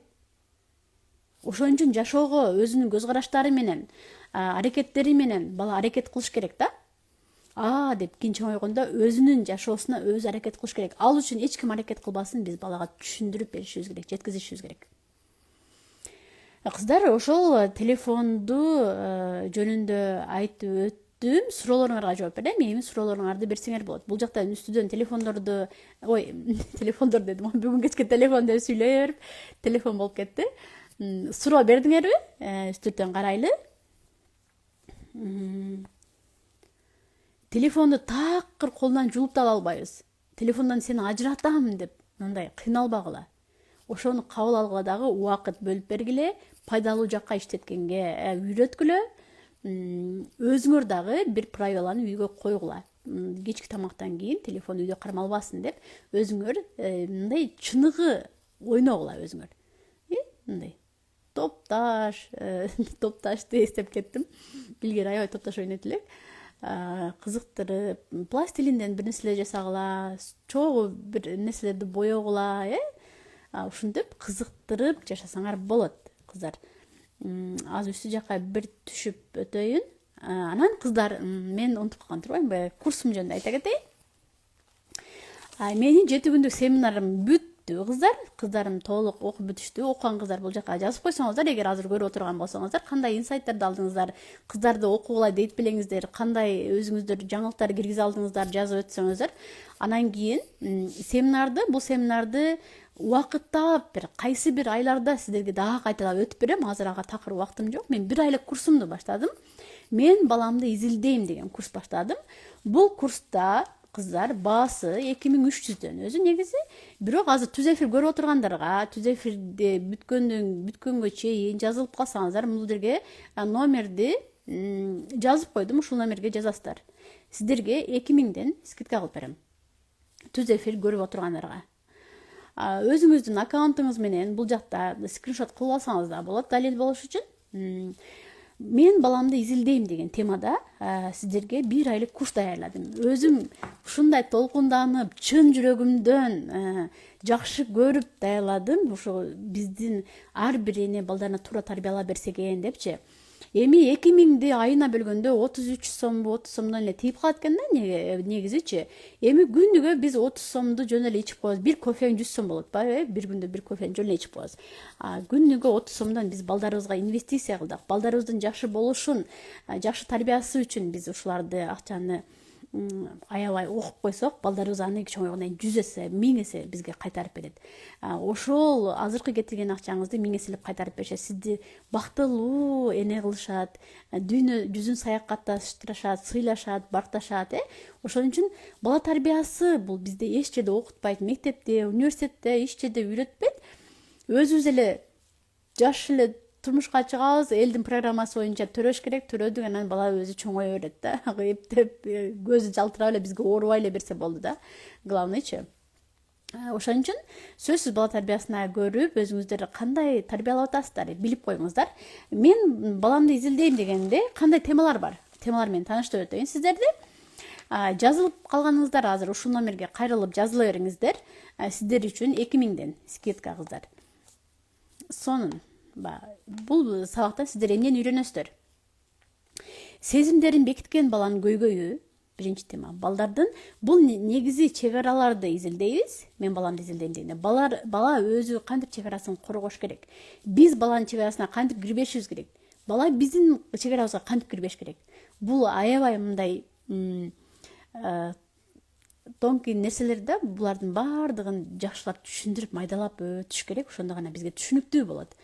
S1: Ошон үчүн жашоого өзүнүн көз караштары менен, аракеттери менен бала аракет кылыш керек да. Деп кийин чоңойгондо өзүнүн жашоосуна өзү аракет кылыш керек. Ал үчүн эч ким аракет кылбасын, биз балага түшүндүрүп беришибиз керек, жеткизишибиз керек. Кыздар, ошол телефонду жөнүндө айтып өттүм. Суроолоруңарга жооп берем. Эми суроолоруңарды берсеңер болот. Бул жакта үстүдөн телефондорду, телефондор дедим. Бүгүн кечке телефон деп сүйлөй берип, телефон болуп кетти. Суроо бердиңерби? Үстүдөн карайлы. Телефонду такыр колунан жулуп да ала албайбыз. Телефондон сени ажыратам деп мындай кыйналбагыла. Ошону кабыл алгыла дагы убакыт бөлүп бергиле, пайдалуу жакка иштеткенге үйрөткүлө. Өзүңөр дагы бир правиланы үйгө койгула. Кечки тамактан кийин телефон үйдө кармалбасын деп өзүңөр мындай чыныгы ойногула өзүңөр. Мындай топташты эстеп кеттим. Илгери аябай топташ ойнойт элек. Кызыктырып, пластилинден бир нерселер жасагыла, чогуу бир нерселерди боёгула, ушинтип кызыктырып жашасаңар болот, кыздар. Азыр үстү жакка бир түшүп өтөйүн. Анан кыздар, мен унутуп калган турбаймынбы, курсум жөнүндө айта кетейин. Менин 7 күндүк семинарым бүт бүттү кыздарым толук окуп бүтүштү. Окуган кыздар бул жака жазып койсоңуздар, эгер азыр көрүп отурган болсоңуздар, кандай инсайттарды алдыңыздар, кыздарды окугула дейт белеңиздер, кандай өзүңүздөр жаңылыктар киргизе алдыңыздар, жазып өтсөңүздөр. Анан кийин бул семинарды убакыттап бир кайсы бир айларда сиздерге дагы кайталап өтүп берем. Азыр ага такыр убактым жок. Мен 1 айлык курсумду баштадым. Мен баламды изилдейм деген курс баштадым. Бул курста кыздар баасы 2300дөн өзү негизи. Бирок азыр түз эфир көрүп отургандарга, түз эфирди бүткөнгө чейин жазылып калсаңыздар, бул жерге номерди жазып койдум. Ушул номерге жазасыздар. Сиздерге 2000ден скидка кылып берем. Түз эфир көрүп отургандарга. Өзүңүздүн аккаунтуңуз менен бул жакта скриншот кылып алсаңыз да болот, далил болуш үчүн. Мен баламды изилдейм деген темада сиздерге 1 айлык курс даярладым. Өзүм ушундай толкунданып, чын жүрөгүмдөн жакшы көрүп даярладым. Ошо биздин ар бир эне балдарына туура тарбиялап берсе экен депчи. Эми 2000ди айына бөлгөндө 33 сомбу, 30 сомдон эле тийип калат экен да негизичи. Эми күнүгө биз 30 сомду жөн эле ичип коебуз. Бир кофең 100 сом болот ба? Бир күндө бир кофени жөн эле ичип коебуз. Күнүгө 30 сомдон биз балдарыбызга инвестиция кылдык. Балдарыбыздын жакшы болушун, жакшы тарбиясы үчүн биз ушуларды акчаны аябай окуп койсок, балдарыбыз аны чоңойгондон кийин 100 эсе, 1000 эсе бизге кайтарып берет. Ошол азыркы кетирген акчаңызды 1000 эселеп кайтарып беришет. Сизди бактылуу эне кылышат, дүйнө жүзүн саякатташтырышат, сыйлашат, бакташат. Ошон үчүн бала тарбиясы бул бизде эч жерде окутпайт, мектепте, университетте, иш жерде үйрөтпөйт. Өзүбүз эле жаш эле турмушка чыгабыз, элдин программасы боюнча төрөш керек, төрөдүк, анан бала өзү чоңое берет да. Эптеп көзү жалтырап эле бизге оорубай эле берсе болду да. Главныйчы. Ошон үчүн сөзсүз бала тарбиясына көрүп, өзүңүздөр кандай тарбиялап атасыздар, билип коюңуздар. Мен баламды изилдейм дегенде кандай темалар бар? Темалар менен тааныштырып өтөйүн сиздерди. Жазылып калганыңыздар азыр ушул номерге кайрылып жазыла бериңиздер. Сиздер үчүн 2000ден скидка кыздар. Сонун. Бул сабакта сиздер эмнени үйрөнөсүздөр? Сезимдерин бекиткен баланын көйгөйү, биринчи тема. Балдардын бул негизи чек араларды изилдейбиз. Мен баламды изилдейм дегенде, бала өзү кантип чек арасын коргош керек? Биз баланын чек арасына кантип кирбешибиз керек? Бала биздин чек арабызга кантип кирбеш керек? Бул аябай мындай тонкий нерселер да, булардын баардыгын жакшылап түшүндүрүп, майдалап өтүш керек. Ошондо гана бизге түшүнүктүү болот.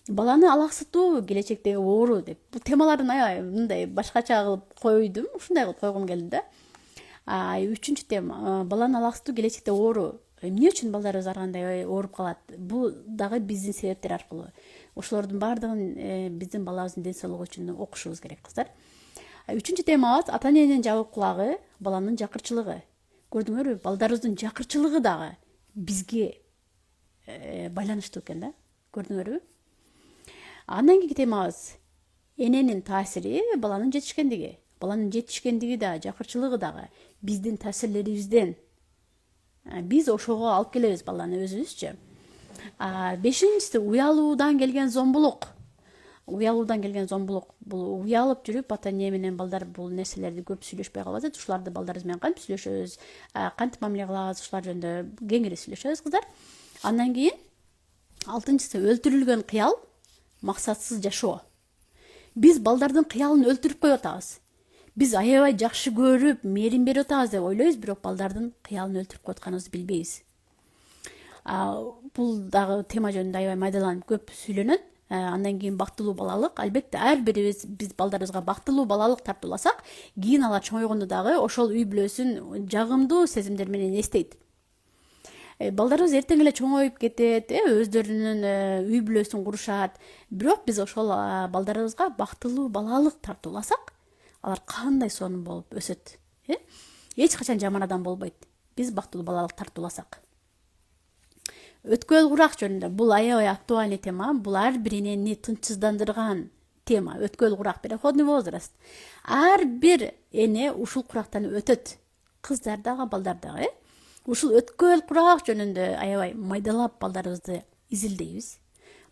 S1: Баланы алаксытуу келечектеги оору деп. Бул темалардын аябай мындай башкача кылып койдум. Ушундай кылып койгум келди да. Үчүнчү тема, баланы алаксытуу келечекте оору. Эмне үчүн балдарыбыз ар кандай ооруп калат? Бул дагы биздин себептер аркылуу. Ошолордун баардыгын биздин балабыздын ден соолугу үчүн окушубуз керек, кыздар. Үчүнчү темабыз ата эненин жабык кулагы, баланын жакырчылыгы. Көрдүңөрбү? Балдарыбыздын жакырчылыгы дагы бизге байланыштуу экен да. Көрдүңөрбү? Андан кийинки темабыз эненин таасири, баланын жетишкендиги. Баланын жетишкендиги да, жакырчылыгы дагы биздин таасирлерибизден. Биз ошого алып келебиз баланы өзүбүзчү. Бешинчиси уялуудан келген зомбулук. Уялуудан келген зомбулук. Бул уялып жүрүп ата эне менен балдар бул нерселерди көп сүйлөшпөй калып атат. Ушуларды балдарыбыз менен кантип сүйлөшөбүз, кантип мамиле кылабыз, ушулар жөнүндө кеңири сүйлөшөбүз, кыздар. Андан кийин 6-ынчысы өлтүрүлгөн кыял, максатсыз жашоо. Биз балдардын кыялын өлтүрүп коюп атабыз. Биз аябай жакшы көрүп, мээрим берип атабыз деп ойлойбуз, бирок балдардын кыялын өлтүрүп коюп атканыбызды билбейбиз. Бул дагы тема жөнүндө аябай майдаланып көп сүйлөнөт. Андан кийин бактылуу балалык. Албетте ар бирибиз биз балдарыбызга бактылуу балалык тартууласак, кийин алар чоңойгондо дагы ошол үй бүлөсүн жагымдуу сезимдер менен эстейт. Балдарыбыз эртең эле чоңоюп кетет, өздөрүнүн үй бүлөсүн курушат. Бирок биз ошол балдарыбызга бактылуу балалык тартууласак, алар кандай сонун болуп өсөт. Эч качан жаман адам болбойт. Биз бактылуу балалык тартууласак. Өткөл курак жөнүндө бул аябай актуальный тема. Бул ар бир энени тынчсыздандырган тема. Өткөл курак, переходный возраст. Ар бир эне ушул курактан өтөт. Кыздар дагы, балдар дагы. Ушул өткөл курак жөнүндө аябай майдалап балдарыбызды изилдейбиз.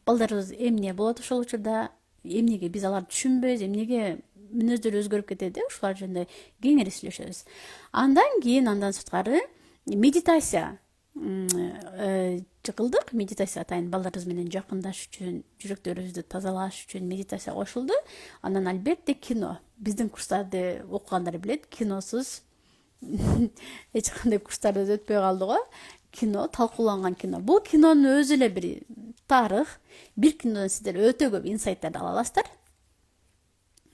S1: Балдарыбыз эмне болот ошол учурда, эмнеге биз аларды түшүнбөйбүз, эмнеге мүнөздөрү өзгөрүп кетет, ушулар жөнүндө кеңири сүйлөшөбүз. Андан кийин андан сырткары медитация. кылдык медитация атайын балдарыбыз менен жакындашыш үчүн, жүрөктөрүбүздү тазалаш үчүн медитация кошулду. Анан албетте кино. Биздин курстарды окугандар билет, киносуз эч кандай курстарды өтпөй калды го. Кино, талкууланган кино. Бул кинонун өзү эле бир тарых. Бир кинодон сиздер өтө көп инсайттарды ала аласыздар.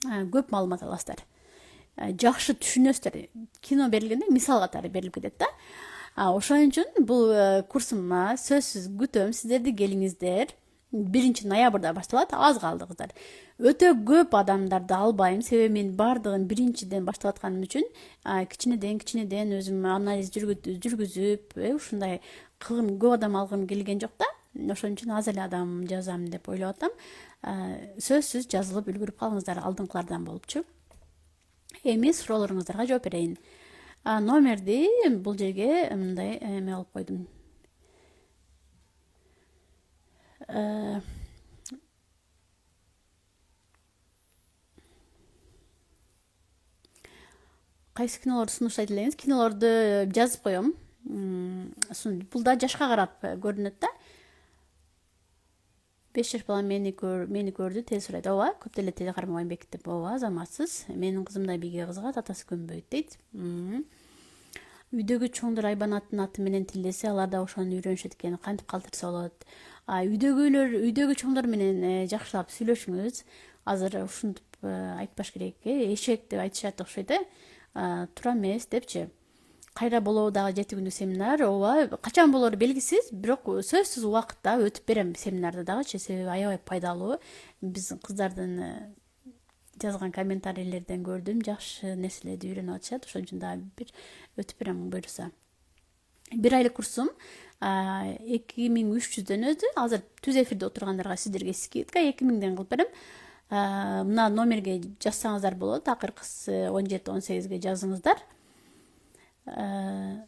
S1: Көп маалымат аласыздар. Жакшы түшүнөсүздөр. Кино берилгенде мисал катары берилип кетет да. Ошон үчүн бул курсумга сөзсүз күтөм, сиздерди келиңиздер. 1 ноябрда башталат, аз калды кыздар. Өтө көп адамдарды албайм, себеби мен бардыгын 1-ден баштап атканым үчүн кичинеден өзүм анализ жүргүзүп, ушундай кылгым, көп адам алгым келген жок да. Ошон үчүн аз эле адам жазам деп ойлоп атам. Сөзсүз жазылып үлгүрүп калыңыздар, алдыңкылардан болупчу. Эми суроолоруңуздарга жооп берейин. Номерди бул жерге мындай эме алып койдум. Кайсы кинолорду сунуштайт элеңиз? Кинолорду жазып коем. Бул да жашка карап көрүнөт да. 5 жаш бала мени көрдү, тез сурайт. Ооба, көп деле телекарма Байымбек деп. Ооба, азаматсыз. Менин кызым да биге кызыгат, атасы көнбөйт дейт. Үйдөгү чоңдор айбанаттын аты менен тилдесе, алар да ошону үйрөнүшөт экен. Кантип калтырса болот? Үйдөгү чоңдор менен жакшылап сүйлөшүңүз. Азыр ушинтип айтпаш керек. Эшек деп айтышат окшойт, тура эмес депчи. Кайра болобу дагы 7 күндүк семинар. Ооба, качан болору белгисиз, бирок сөзсүз убакытта өтүп берем семинарды дагычы, себеби аябай пайдалуу. Биз кыздардын жазган комментарийлерден көрдүм, жакшы нерселерди үйрөнүп атышат. Ошон үчүн дагы бир өтүп берем буюрса. 1 айлык курсум 2300дөн өтү. Азыр түз эфирде отургандарга сиздерге скидка 2000ден кылып берем. Мына номерге жазсаңыздар болот. Акыркысы 17-18ге жазыңыздар. 1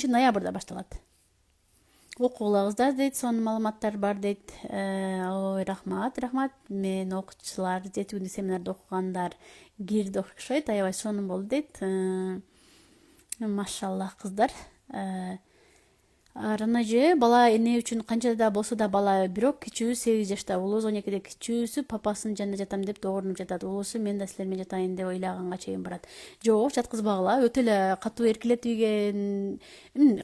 S1: ноябрда башталат. Окугулагыздар дейт, сонун маалыматтар бар дейт. Ой, рахмат. Мен окуучулар 7 күндүк семинарда окугандар кирди окшойт, аябай сонун болду дейт. Машаллах кыздар. Ранаже бала эне үчүн канча да болсо да бала, бирок кичүү 8 жашта, улуусу 12де, кичүүсү папасынын жанында жатам деп догорунуп жатат. Улуусу мен да силер менен жатайын деп ойлаганга чейин барат. Жок, жаткызбагыла. Өтө эле катуу эркелетүүгө,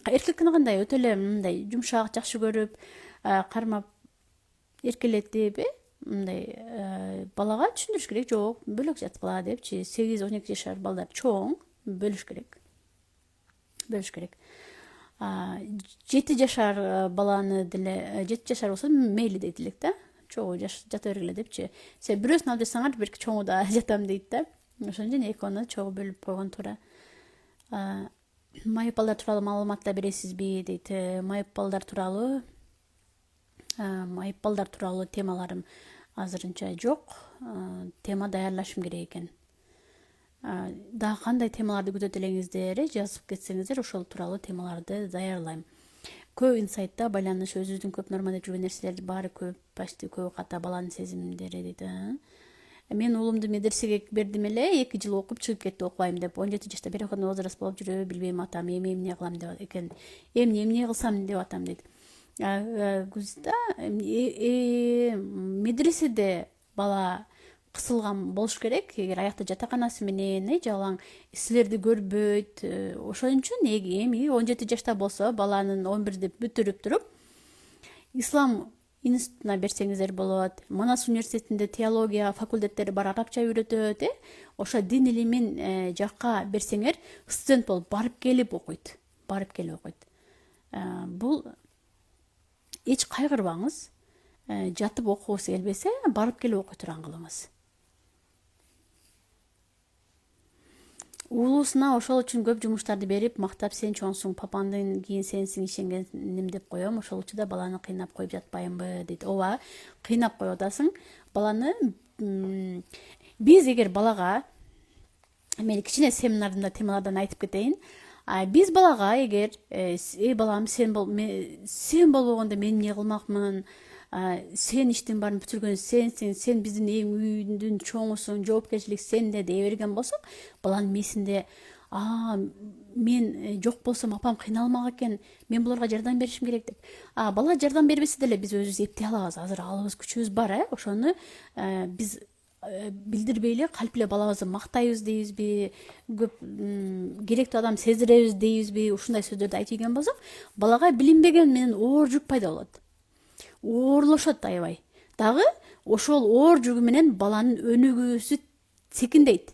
S1: эркектикин кандай, өтө эле мындай жумшак, жакшы көрүп, кармап, эркелетип, мындай балага түшүндүрүш керек. Жок, бөлөк жаткыла депчи. 8-12 жашар балдар чоң, бөлүш керек. 7 жашар баланы деле, 7 жашар болсо мейли дейт элек да. Чогуу жата бергиле депчи. Сен бирөөсүн алып жатсаңар, бирки чоңу да жатам дейт да. Ошон үчүн экөөнү чогуу бөлүп койгон туура. Майып балдар тууралуу маалыматтар бересизби дейт. Майып балдар тууралуу темаларым азырынча жок. Тема даярлашым керек экен. Дагы кандай темаларды күтөт элеңиздер, жазып кетсеңиздер, ошол тууралуу темаларды даярлайм. Көп инсайтта байланыш, өзүбүздүн көп норма деп жүргөн нерселер баары көп, почти көп ката баланын сезимдери дейт. Мен уулумду медресеге бердим эле, 2 жыл окуп чыгып кетти, окубайм деп. 17 жашта переходный возраст болуп жүрүп, билбейм атам, эмне кылам деп экен. Эмне кылсам деп атам дейт. Гүзда медреседе бала кысылган болуш керек. Эгер аякта жатаканасы менен жалаң силерди көрбөйт, ошон үчүн эми 17 жашта болсо, баланын 11де бүтүрүп туруп, ислам институтуна берсеңиздер болот. Манас университетинде теология факультеттери бар, арабча үйрөтөт, ошо дин илимин жакка берсеңер, студент болуп барып келип окуйт. Бул эч кайгырбаңыз. Жатып окугусу келбесе, барып келип окуй турган кылыңыз. Уулусуна ошол үчүн көп жумуштарды берип, мактап, сен чоңсуң, папаңдын кийин сенсиң, ишенгеним деп коем. Ошол учурда баланы кыйнап коюп жатпайымбы дейт. Ооба, кыйнап коюп атасың. Баланы биз эгер балага, мен кичине семинарымда темалардан айтып кетейин. Биз балага эгер балам сен болбогондо мен эмне кылмакмын? Сен иштин баарын бүтүргөн сенсиң, сен биздин үйдүн чоңусуң, жоопкерчилик сенде дей берген болсок, баланын мээсинде мен жок болсом апам кыйналмак экен, мен буларга жардам беришим керек деп. Бала жардам бербесе деле биз өзүбүз эптей алабыз. Азыр алыбыз күчүбүз бар, ошону биз билдирбей эле калп эле балабызды мактайбыз дейбизби, көп керектүү адам сездиребиз дейбизби, ушундай сөздөрдү айтып ийген болсок, балага билинбеген менен оор жүк пайда болот. Оорлошот аябай. Дагы ошол оор жүгү менен баланын өнүгүүсү секиндейт.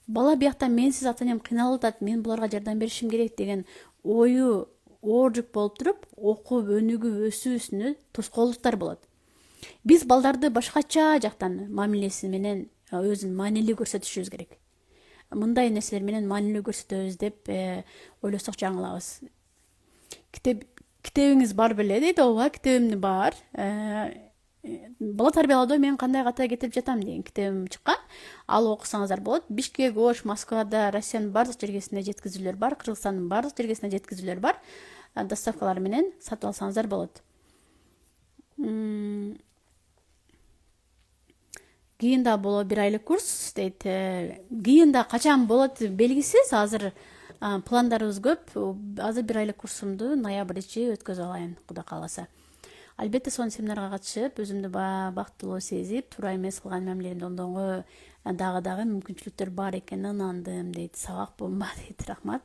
S1: Бала биякта менсиз ата энем кыйналып атат, мен буларга жардам беришим керек деген ою оор жүк болуп туруп, окуп, өнүгүп, өсүүсүнө тоскоолдуктар болот. Биз балдарды башкача жактан мамилеси менен өзүн маанилүү көрсөтүшүбүз керек. Мындай нерселер менен маанилүү көрсөтөбүз деп ойлосок жаңылабыз. Китебиңиз бар беле дейт. Ооба, китебимде бар. Бала тарбиялоодо мен кандай ката кетип жатам деген китебим чыккан. Ал окусаңыздар болот. Бишкек, Ош, Москвада, Россиянын бардык жергесине жеткизүүлөр бар, Кыргызстандын бардык жергесине жеткизүүлөр бар. Доставкалар менен сатып алсаңыздар болот. Кийин да болот 1 айлык курс дейт. Кийин да качан болот белгисиз. Азыр пландарыбыз көп. Азыр 1 айлык курсумду ноябрь ичи өткөзүп алайын, Кудай кааласа. Албетте сонун семинарга катышып, өзүмдү бактылуу сезип, туура эмес кылган мамилемде ондонгу дагы мүмкүнчүлүктөр бар экенине ынандым дейт. Сабак бомба дейт. Рахмат.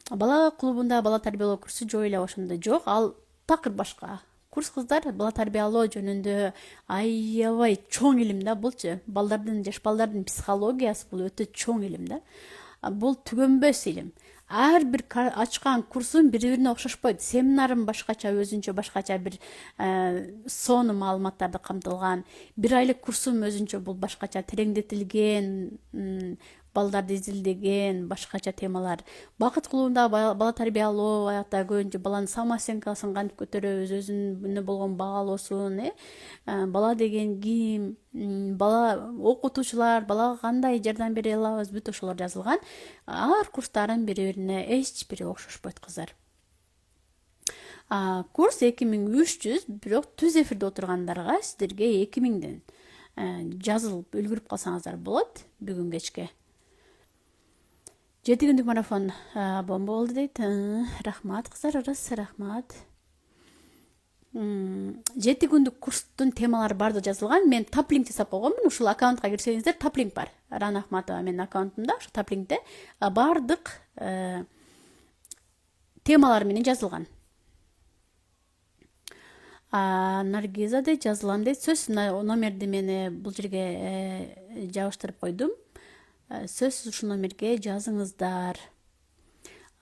S1: Бала клубунда бала тарбиялоо курсу жок эле ошондо жок. Ал такыр башка. Курс кыздар бала тарбиялоо жөнүндө аябай чоң илим да булчу. Балдардын, жаш балдардын психологиясы бул өтө чоң илим да. Бул түгөнбөс илим. Ар бир ачкан курсум бири-бирине окшошпойт. Семинарым башкача, өзүнчө башкача бир сонун маалыматтарды камтылган. 1 айлык курсум өзүнчө бул башкача тереңдетилген, балдарды изилдеген башкача темалар. Бакыт клубунда бала тарбиялоо аякта көбүнчө баланын самооценкасын кантип көтөрөбүз, өзүнө болгон баалоосун, бала деген ким, бала окутуучулар, балага кандай жардам бере алабыз, бүт ошолор жазылган. Ар курстарым бири-бирине эч бири окшошпойт кыздар. Курс 2300, бирок түз эфирде отургандарга сиздерге 2000ден жазылып үлгүрүп калсаңыздар болот бүгүн кечке. 7 күндүк марафон бомба болду дейт. Рахмат кыздар, рахмат. 7 күндүк курстун темалары барды жазылган. Мен таплинк жасап койгонмун. Ушул аккаунтка кирсеңиздер, таплинк бар. Рана Ахматова менин аккаунтумда, ошо таплинкте бардык темалар менен жазылган. Наргиза дейт, жазылам дейт. Сөз номерди мен бул жерге жабыштырып койдум. Сөзсүз ушул номерге жазыңыздар.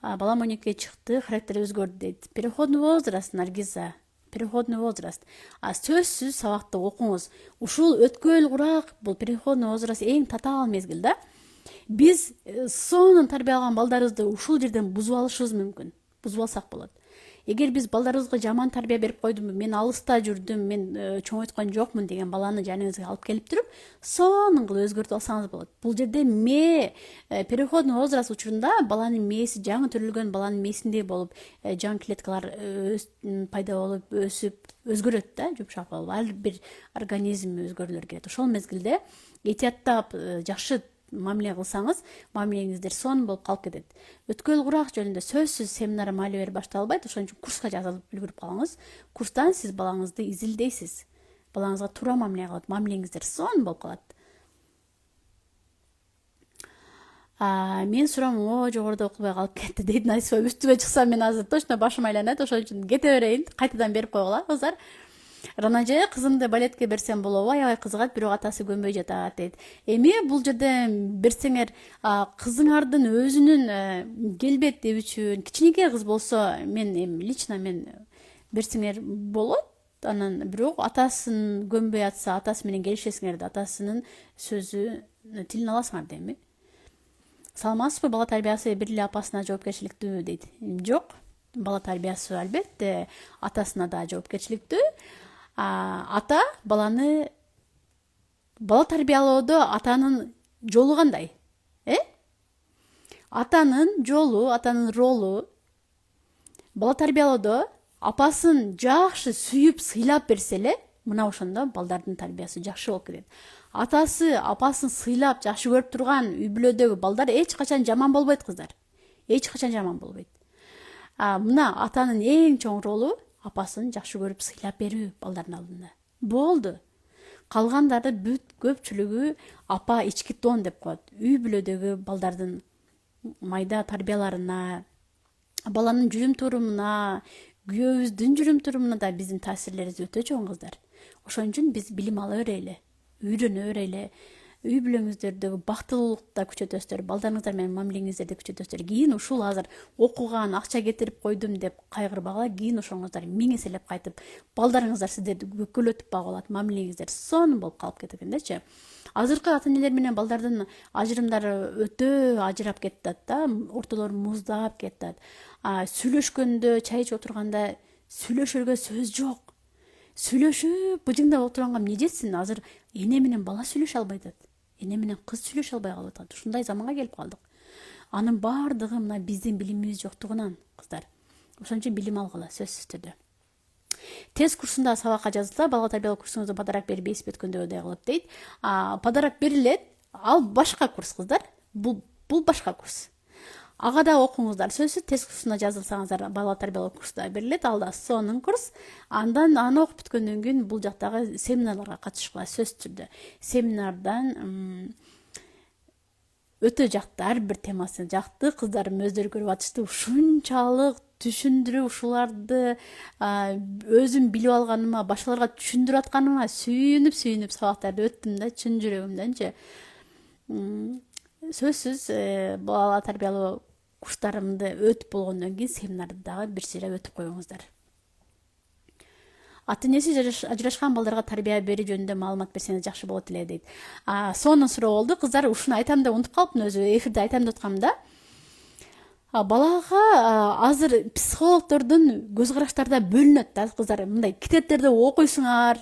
S1: Балам 12 чыкты, характери өзгөрдү дейт. Переходный возраст, Наргиза. Переходный возраст. Сөзсүз сабакты окуңуз. Ушул өткөл курак, бул переходный возраст эң татаал мезгил да. Биз сонун тарбияланган балдарыбызды ушул жерден бузуп алышыбыз мүмкүн. Бузуп алсак болот. Эгер биз балдарыбызга жаман тарбия берип койдумбу, мен алыста жүрдүм, мен чоңойткон жокмун деген баланы жаныңызга алып келип туруп, сонун кылып өзгөртүп алсаңыз болот. Бул жерде переходный возраст учурунда баланын мээси жаңы төрөлгөн баланын мээсиндей болуп, жаңы клеткалар пайда болуп, өсүп, өзгөрөт да, жумшак болуп, ар бир организм өзгөрүлөр келет. Ошол мезгилде этияттап, жакшы мамиле кылсаңыз, мамилеңиздер сонун болуп калып кетет. Өткөл курак жөнүндө сөзсүз семинар маалыбер башталбайт, ошон үчүн курска жазылып үлгүрүп калыңыз. Курстан сиз балаңызды изилдейсиз. Балаңызга туура мамиле кылып, мамилеңиздер сонун болуп калат. Мен сурамын, жогоруда окулбай калып кетти дейт Насиба. Үстүмө чыксам мен азыр точно башым айланат, ошон үчүн кете берейин, кайтадан берип койгула кыздар. Ранажа, кызымды балетке берсем болобу? Аябай кызыгат, бирок атасы көнбөй жатат дейт. Эми бул жерде берсеңер, кызыңардын өзүнүн келбети үчүн, кичинекей кыз болсо, мен лично берсеңер болот. Анан бирок атасын көнбөй атса, атасы менен келишесиңер да, атасынын сөзү тилин аласыңар да эми. Саламатсызбы, бала тарбиясы бир эле апасына жоопкерчиликтүү дейт. Жок, бала тарбиясы албетте атасына да жоопкерчиликтүү. Ата баланы бала тарбиялоодо атанын жолу кандай? Атанын жолу, атанын ролу бала тарбиялоодо апасын жакшы сүйүп, сыйлап берсе эле, мына ошондо балдардын тарбиясы жакшы болуп кетет. Атасы апасын сыйлап жакшы көрүп турган үй бүлөдөгү балдар эч качан жаман болбойт кыздар. Эч качан жаман болбойт. Мына атанын эң чоң ролу апасын жакшы көрүп сыйлап берүү балдардын алдында. Болду. Калгандары бүт көпчүлүгү апа ички тон деп коет. Үй бүлөдөгү балдардын майда тарбияларына, баланын жүрүм турумуна, күйөөбүздүн жүрүм турумуна да биздин таасирлерибиз өтө чоң кыздар. Ошон үчүн биз билим ала берели, үйрөнө берели. Үй бүлөңүздөрдөгү бактылуулукта күчөтөсүздөр, балдарыңыздар менен мамилеңиздерди күчөтөсүздөр. Кийин ушул азыр окуган, акча кетирип койдум деп кайгырбагыла, кийин ошоңуздар миң эселеп кайтып, балдарыңыздар сиздерди көкөлөтүп багып алат, мамилеңиздер сонун болуп калып кетет экендерчи. Азыркы ата энелер менен балдардын ажырымдары өтө ажырап кетет да, ортолору муздап кетет. Сүйлөшкөндө, чай ичип отурганда сүйлөшөргө сөз жок. Сүйлөшүп быжыңдап отурганга эмне жетсин? Азыр эне менен бала сүйлөшө албай атат. Эне менен кыз сүйлөшө албай калып атат. Ушундай заманга келип калдык. Анын баардыгы мына биздин билимибиз жоктугунан, кыздар. Ошон үчүн билим алгыла, сөзсүз түрдө. Тест курсунда сабакка жазылса, балга тарбиялоо курсуңузду падарак берип эсип өткөндөгүдөй кылып дейт. Падарак берилет. Ал башка курс, кыздар. Бул башка курс. Ага да окуңуздар. Сөзсүз тест курсуна жазылсаңыздар, бала тарбиялоо курсу да берилет. Ал да сонун курс. Андан аны окуп бүткөндөн кийин бул жактагы семинарларга катышкыла, сөзсүз түрдө. Семинардан өтө жакты, ар бир темасы жакты. Кыздарым өздөрү көрүп атышты. Ушунчалык түшүндүрүп, ушуларды өзүм билип алганыма, башкаларга түшүндүрүп атканыма сүйүнүп сабактарды өттүм да, чын жүрөгүмдөнчү. Сөзсүз бала тарбиялоо курстарымды өтүп болгондон кийин семинарды дагы бир сыйра өтүп коюңуздар. Ата энеси ажырашкан балдарга тарбия берүү жөнүндө маалымат берсеңиз жакшы болот эле дейт. Сонун суроо болду. Кыздар, ушуну айтам деп унутуп калыптмын, өзү эфирде айтам деп аткам да. Балага азыр психологдордун көз караштары да бөлүнөт да, кыздар. Мындай китептерди окуйсуңар,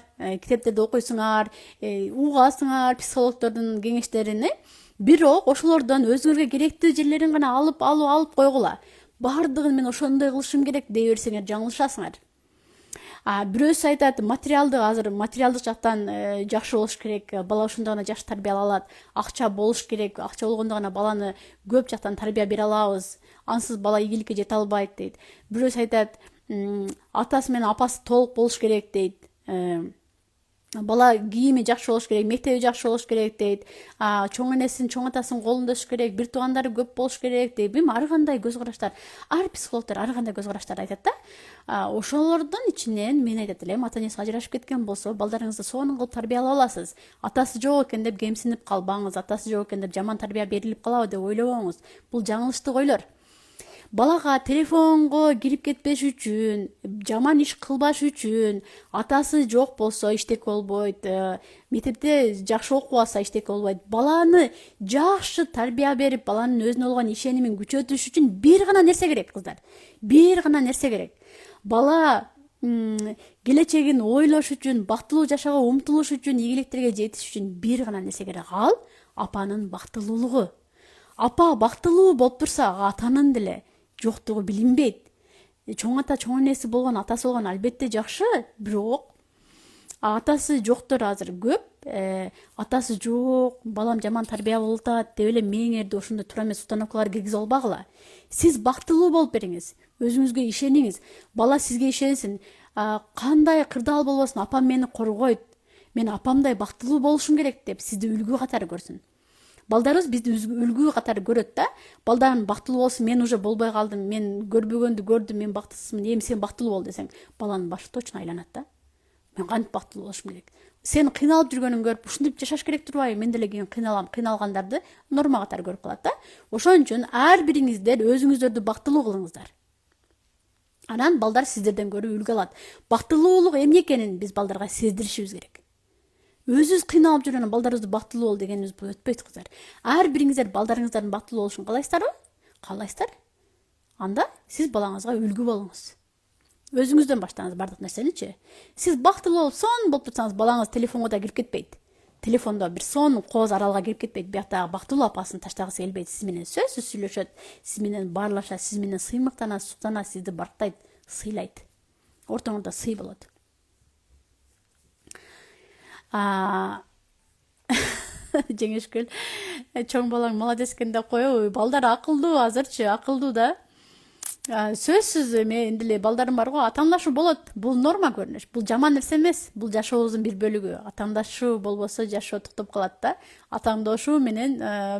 S1: угасыңар психологдордун кеңештерин. Бирок ошолордон өзүңөргө керектүү жерлерин гана алып койгула. Баардыгын мен ошондой кылышым керек дей берсеңер жаңылышасыңар. Бирөөсү айтат, азыр материалдык жактан жакшы болуш керек, бала ошондо гана жакшы тарбия ала алат, акча болуш керек, акча болгондо гана баланы көп жактан тарбия бере алабыз, ансыз бала ийгиликке жете албайт дейт. Бирөөсү айтат, атасы менен апасы толук болуш керек дейт. Бала кийими жакшы болуш керек, мектеби жакшы болуш керек дейт. Чоң энесин, чоң атасынын колунда өсүш керек, бир туугандары көп болуш керек дейт. Билбейм, ар кандай көз караштар, ар психологдор ар кандай көз караштар айтат да. Ошолордун ичинен мен айтат элем, ата энеси ажырашып кеткен болсо, балдарыңызды сонун кылып тарбиялап аласыз. Атасы жок экен деп кемсинип калбаңыз, атасы жок экен деп жаман тарбия берилип калабы деп ойлобоңуз. Бул жаңылыштык ойлор. Балага телефонго кирип кетпеш үчүн, жаман иш кылбаш үчүн, атасы жок болсо иштеке болбойт, мектепте жакшы окуп алса иштеке болбойт. Баланы жакшы тарбия берип, баланын өзүнө болгон ишенимин күчөтүш үчүн бир гана нерсе керек, кыздар. Бир гана нерсе керек. Бала келечегин ойлош үчүн, бактылуу жашоого умтулуш үчүн, ийгиликтерге жетиш үчүн бир гана нерсе керек. Ал апанын бактылуулугу. Апа бактылуу болуп турса, атанын деле жоктугу билинбейт. Чоң ата, чоң энеси болгон, атасы болгон албетте жакшы, бирок атасы жоктор азыр көп. Атасы жок, балам жаман тарбия болуп атат деп эле мээңерди ошондой туура эмес установкалар киргизе албагыла. Сиз бактылуу болуп бериңиз, өзүңүзгө ишениңиз, бала сизге ишенсин. Кандай кырдаал болбосун, апам мени коргойт, мен апамдай бактылуу болушум керек деп сизди үлгү катары көрсүн. Балдарыбыз бизди үлгү катары көрөт да. Балдарым бактылуу болсун, мен уже болбой калдым, мен көрбөгөндү көрдүм, мен бактысызмын, эми сен бактылуу бол десең, баланын башы точно айланат да. Мен кантип бактылуу болушум керек? Сен кыйналып жүргөнүн көрүп, ушинтип жашаш керек турбайбы? Мен деле кийин кыйналам, кыйналгандарды норма катары көрүп калат да. Ошон үчүн ар бириңиздер өзүңүздөрдү бактылуу кылыңыздар. Анан балдар сиздерден көрүп үлгү алат. Бактылуулук эмне экенин биз балдарга сездиришибиз керек. Өзүбүз кыйналып жүргөн балдарыбызды бактылуу бол дегенибиз бул өтпөйт, кыздар. Ар бириңиздер балдарыңыздардын бактылуу болушун каалайсыздарбы? Каалайсыздар? Анда сиз балаңызга үлгү болуңуз. Өзүңүздөн баштаңыз бардык нерсеничи. Сиз бактылуу болуп, сонун болуп турсаңыз, балаңыз телефонго да кирип кетпейт. Телефондо бир сонун кооз аралга кирип кетпейт. Бияктагы бактылуу апасын таштагысы келбейт. Сиз менен сөзсүз сүйлөшөт, сиз менен баарлашат, сиз менен сыймыктанат, суктанат, сизди барктайт, сыйлайт. Ортоңузда сый болот. жеңишкүл чоң балаң молодец экен деп коебу. Балдар акылдуу, азырчы акылдуу да. Сөзсүз мен деле балдарым бар го, атаандашуу болот. Бул норма көрүнүш. Бул жаман нерсе эмес. Бул жашообуздун бир бөлүгү. Атаандашуу болбосо жашоо токтоп калат да. Атаандашуу менен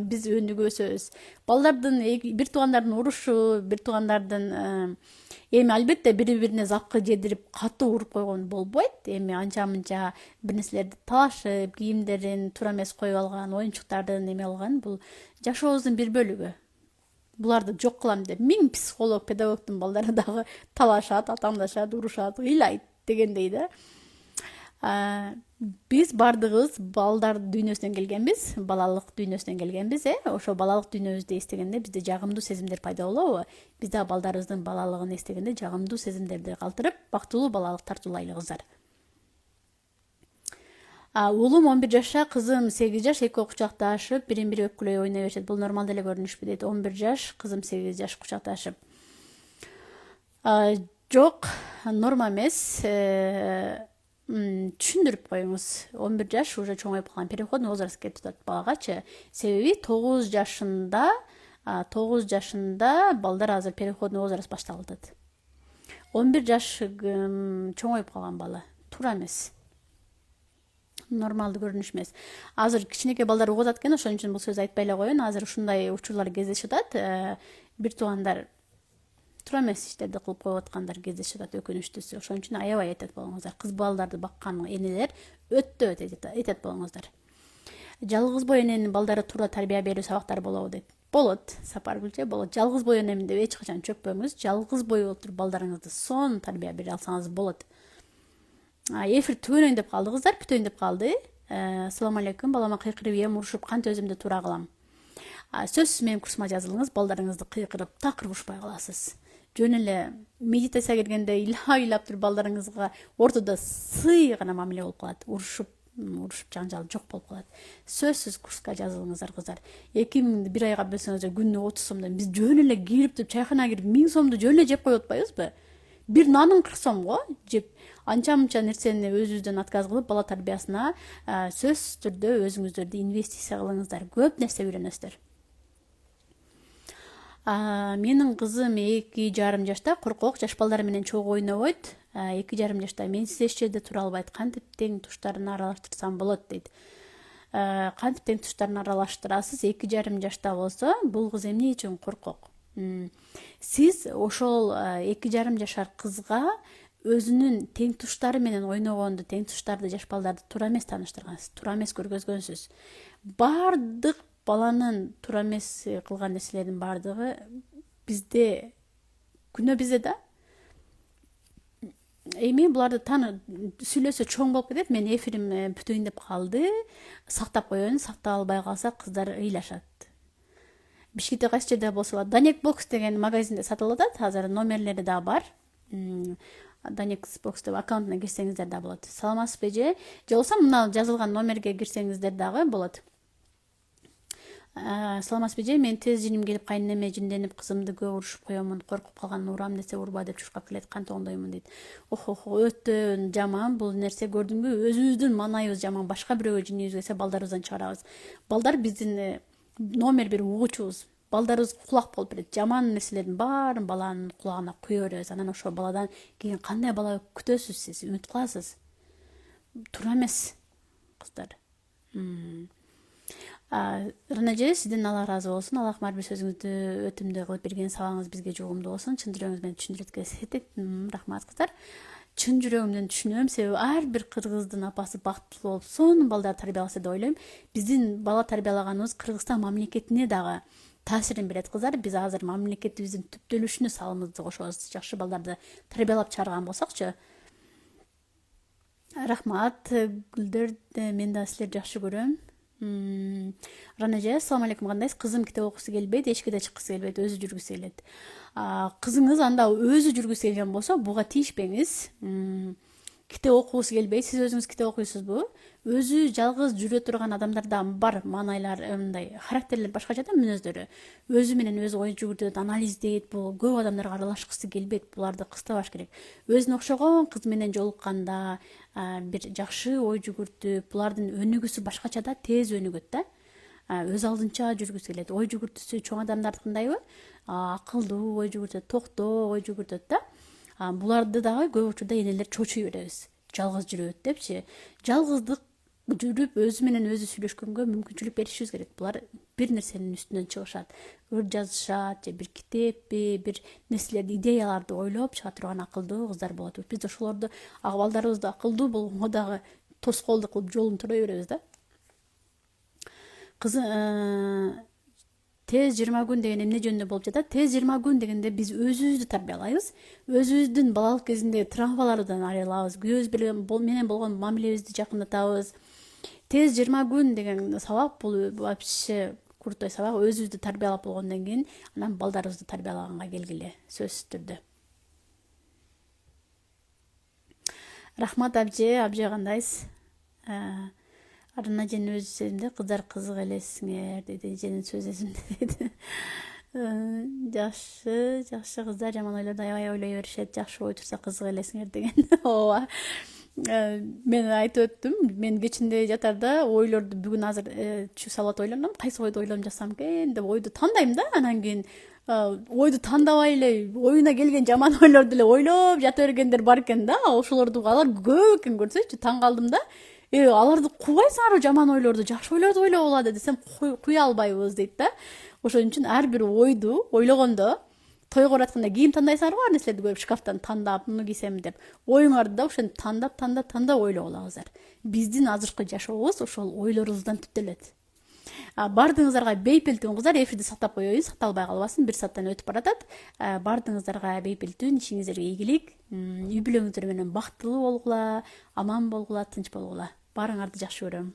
S1: биз өнүгүп өсөбүз. Балдардын бир туугандардын урушу, бир туугандардын эми албетте бири-бирине запкы жедирип, катуу уруп койгон болбойт. Эми анча-мынча бир нерселерди талашып, кийимдерин туура эмес коюп алган, оюнчуктардын эме алган, бул жашообуздун бир бөлүгү. Буларды жок кылам деп миң психолог, педагогдун балдары дагы талашат, атаандашат, урушат, ыйлайт дегендей да. Биз бардыгыбыз балдар дүйнөсүнөн келгенбиз, балалык дүйнөсүнөн келгенбиз, ошо балалык дүйнөбүздү эстегенде бизде жагымдуу сезимдер пайда болобу? Биз да балдарыбыздын балалыгын эстегенде жагымдуу сезимдерди калтырып, бактылуу балалык тартуулайлы кыздар. Уулум 11 жашта, кызым 8 жаш, экөө кучакташып, бирин-бири өпкүлөй ойной беришет. Бул нормал деле көрүнүшпү дейт. 11 жаш, кызым 8 жаш кучакташып. Жок, норма эмес. Түшүндүрүп коюңуз. 11 жаш уже чоңоюп калган, переходный возраст кетип атат балагачы. Себеби 9 жашында балдар азыр переходный возраст башталып атат. 11 жаш чоңоюп калган бала. Туура эмес. Нормалдуу көрүнүш эмес. Азыр кичинекей балдар угуп атат экен, ошон үчүн бул сөздү айтпай эле коеюн. Азыр ушундай учурлар кездешип атат. Бир туугандар туура эмес иштерди кылып коюп аткандар кездешип атат, өкүнүчтүүсү. Ошон үчүн аябай этет болуңуздар. Кыз балдарды баккан энелер өтө этет болуңуздар. Жалгыз бой эненин балдары туура тарбия берүү сабактары болобу дейт. Болот, Сапаргүлчө, болот. Жалгыз бой энемин деп эч качан чөкпөңүз. Жалгыз бой болуп туруп балдарыңызды сонун тарбия бере алсаңыз болот. Эфир түгөнөйүн деп калды кыздар, бүтөйүн деп калды. Ассаламу алейкум, балама кыйкырып ем, урушуп, кантип өзүмдү туура кылам? Сөзсүз менин курсума жазылыңыз, балдарыңызды кыйкырып, такыр урушпай каласыз. Жөн эле медитация кергенде ыйлап туруп балдарыңызга ортодо сый гана мамиле болуп калат. Урушуп жаңжал жок болуп калат. Сөзсүз курска жазылыңыздар кыздар. 2000 бир айга бөлсөңүздөр күнүнө 30 сомдон биз жөн эле кирип туруп чайканага кирип 1000 сомду жөн эле жеп коюп атпайбызбы? Бир нанын 40 сомго жеп анча-мынча нерсени өзүбүздөн отказ кылып, бала тарбиясына сөзсүз түрдө өзүңүздөрдү инвестиция кылыңыздар. Көп нерсе үйрөнөсүздөр. Менин кызым 2,5 жашта, коркок, жаш балдар менен чогуу ойнобойт. 2,5 жашта менсиз эч жерде тура албайт. Кантип тең туштарын аралаштырсам болот дейт. Кантип тең туштарын аралаштырасыз? 2,5 жашта болсо, бул кыз эмне үчүн коркок? Сиз ошол 2,5 жашар кызга өзүнүн тең туштары менен ойногонду, тең туштарды, жаш балдарды туура эмес тааныштыргансыз, туура эмес көргөзгөнсүз. Бардык баланын туура эмес кылган нерселердин бардыгы бизде, күнөө бизде да. Эми буларды сүйлөсө чоң болуп кетет. Мен эфирим бүтөйүн деп калды. Сактап коеюн, сактап албай калса кыздар ыйлашат. Бишкекте кайсы жерде болсо, Данек бокс деген магазинде сатылып атат. Азыр номерлери да бар. Данек бокс деп аккаунтуна кирсеңиздер да болот. Саламатсызбы же болбосо мына жазылган номерге кирсеңиздер дагы болот. Саламатсызбы же, мен тез жиним келип кайненеме жинденип кызымды көп урушуп коемун, коркуп калган, урам десе урба деп чуркап келет, кантип оңдоймун дейт. Өтө жаман бул нерсе, көрдүңбү? Өзүбүздүн маанайыбыз жаман, башка бирөөгө жинибиз келсе балдарыбыздан чыгарабыз. Балдар биздин номер берип угуучубуз. Балдарыбыз кулак болуп берет. Жаман нерселердин баарын баланын кулагына куя беребиз. Анан ошол баладан кийин кандай бала күтөсүз сиз, үмүт кыласыз? Туура эмес, кыздар. Рана же, сизден Алла ыраазы болсун. Аллах ар бир сөзүңүздү өтүмдүү кылып берген, сабагыңыз бизге жугумдуу болсун. Чын жүрөгүңүз менен түшүндүрөт. Рахмат кыздар. Чын жүрөгүмдөн түшүнөм, себеби ар бир кыргыздын апасы бактылуу болуп, сонун балдар тарбияласа деп ойлойм. Биздин бала тарбиялаганыбыз Кыргызстан мамлекетине дагы таасирин берет кыздар. Биз азыр мамлекетибиздин түптөлүшүнө салымыбызды кошобуз. Жакшы балдарды тарбиялап чыгарган болсокчу. Рахмат гүлдөр, мен да силерди жакшы көрөм. Рана же, ассаламу алейкум, кандайсыз? Кызым китеп окуусу келбейт, эчкиде чыккысы келбейт, өзү жүргүсү келет. Кызыңыз анда өзү жүргүсү келген болсо, буга тийишпеңиз. китеп окугусу келбейт. Сиз өзүңүз китеп окуйсузбу? Өзү жалгыз жүрө турган адамдарда бар маанайлар, мындай характерлер башкача да, мүнөздөрү. Өзү менен өзү ой жүгүртөт, анализдейт. Бул көп адамдарга аралашкысы келбейт. Буларды кыстабаш керек. Өзүнө окшогон кыз менен жолукканда бир жакшы ой жүгүртүп, булардын өнүгүүсү башкача да, тез өнүгөт да. Өз алдынча жүргүсү келет. Ой жүгүртүүсү чоң адамдардыкындайбы? Акылдуу ой жүгүртөт, токтоо ой жүгүртөт да. Буларды дагы көп учурда энелер чочуй беребиз. Жалгыз жүрөт депчи. Жалгыздык жүрүп өзү менен өзү сүйлөшкөнгө мүмкүнчүлүк беришибиз керек. Булар бир нерсенин үстүнөн чыгышат. Ыр жазышат, же бир китепти, бир нерселерди, идеяларды ойлоп чыга турган акылдуу кыздар болот. Биз ошолорду, балдарыбызды акылдуу болгонго дагы тоскоолдук кылып жолун турай беребиз да. Кыз тез 20 күн деген эмне жөнүндө болуп жатат? Тез 20 күн дегенде биз өзүбүздү тарбиялайбыз. Өзүбүздүн балалык кезиндеги травмалардан арылабыз. Күйөөбүз менен болгон мамилебизди жакындатабыз. Тез 20 күн деген сабак бул вообще крутой сабак. Өзүбүздү тарбиялап болгондон кийин анан балдарыбызды тарбиялаганга келгиле, сөзсүз түрдө. Рахмат абже кандайсыз? Арына жен өз сөзүндө кыздар кызык элесиңер деди, женин сөз эсимде деди. Жакшы кыздар жаман ойлорду аябай ойлой беришет, жакшы ой турса кызык элесиңер деген. Ооба. Мен айтып өттүм, мен кечинде жатарда ойлорду бүгүн азыр чү салат ойлоном, кайсы ойду ойлонуп жатсам экен деп ойду тандайм да, анан кийин ойду тандабай эле оюна келген жаман ойлорду эле ойлоп жата бергендер бар экен да. Ошолорду алар көп экен, көрсөчү, таң калдым да. Аларды кубайсыңарбы жаман ойлорду, жакшы ойлорду ойлоп алады десем куя албайбыз дейт да. Ошон үчүн ар бир ойду ойлогондо, тойго баратканда кийим тандайсыңарбы, ар нерселерди көрүп шкафтан тандап, муну кийсем деп, оюңарды да ошентип тандап ойлоп алыңыздар. Биздин азыркы жашообуз ошол ойлорубуздан түптөлөт. Бардыгыңыздарга бейпилтүн кыздар, эфирди сактап коеюн, сакталбай калбасын, 1 сааттан өтүп баратат. Бардыгыңыздарга бейпилтүн, ишиңиздерге ийгилик, үй бүлөңүздөр менен бактылуу болгула, аман болгула, тынч болгула. Баарыңарды жакшы көрөм.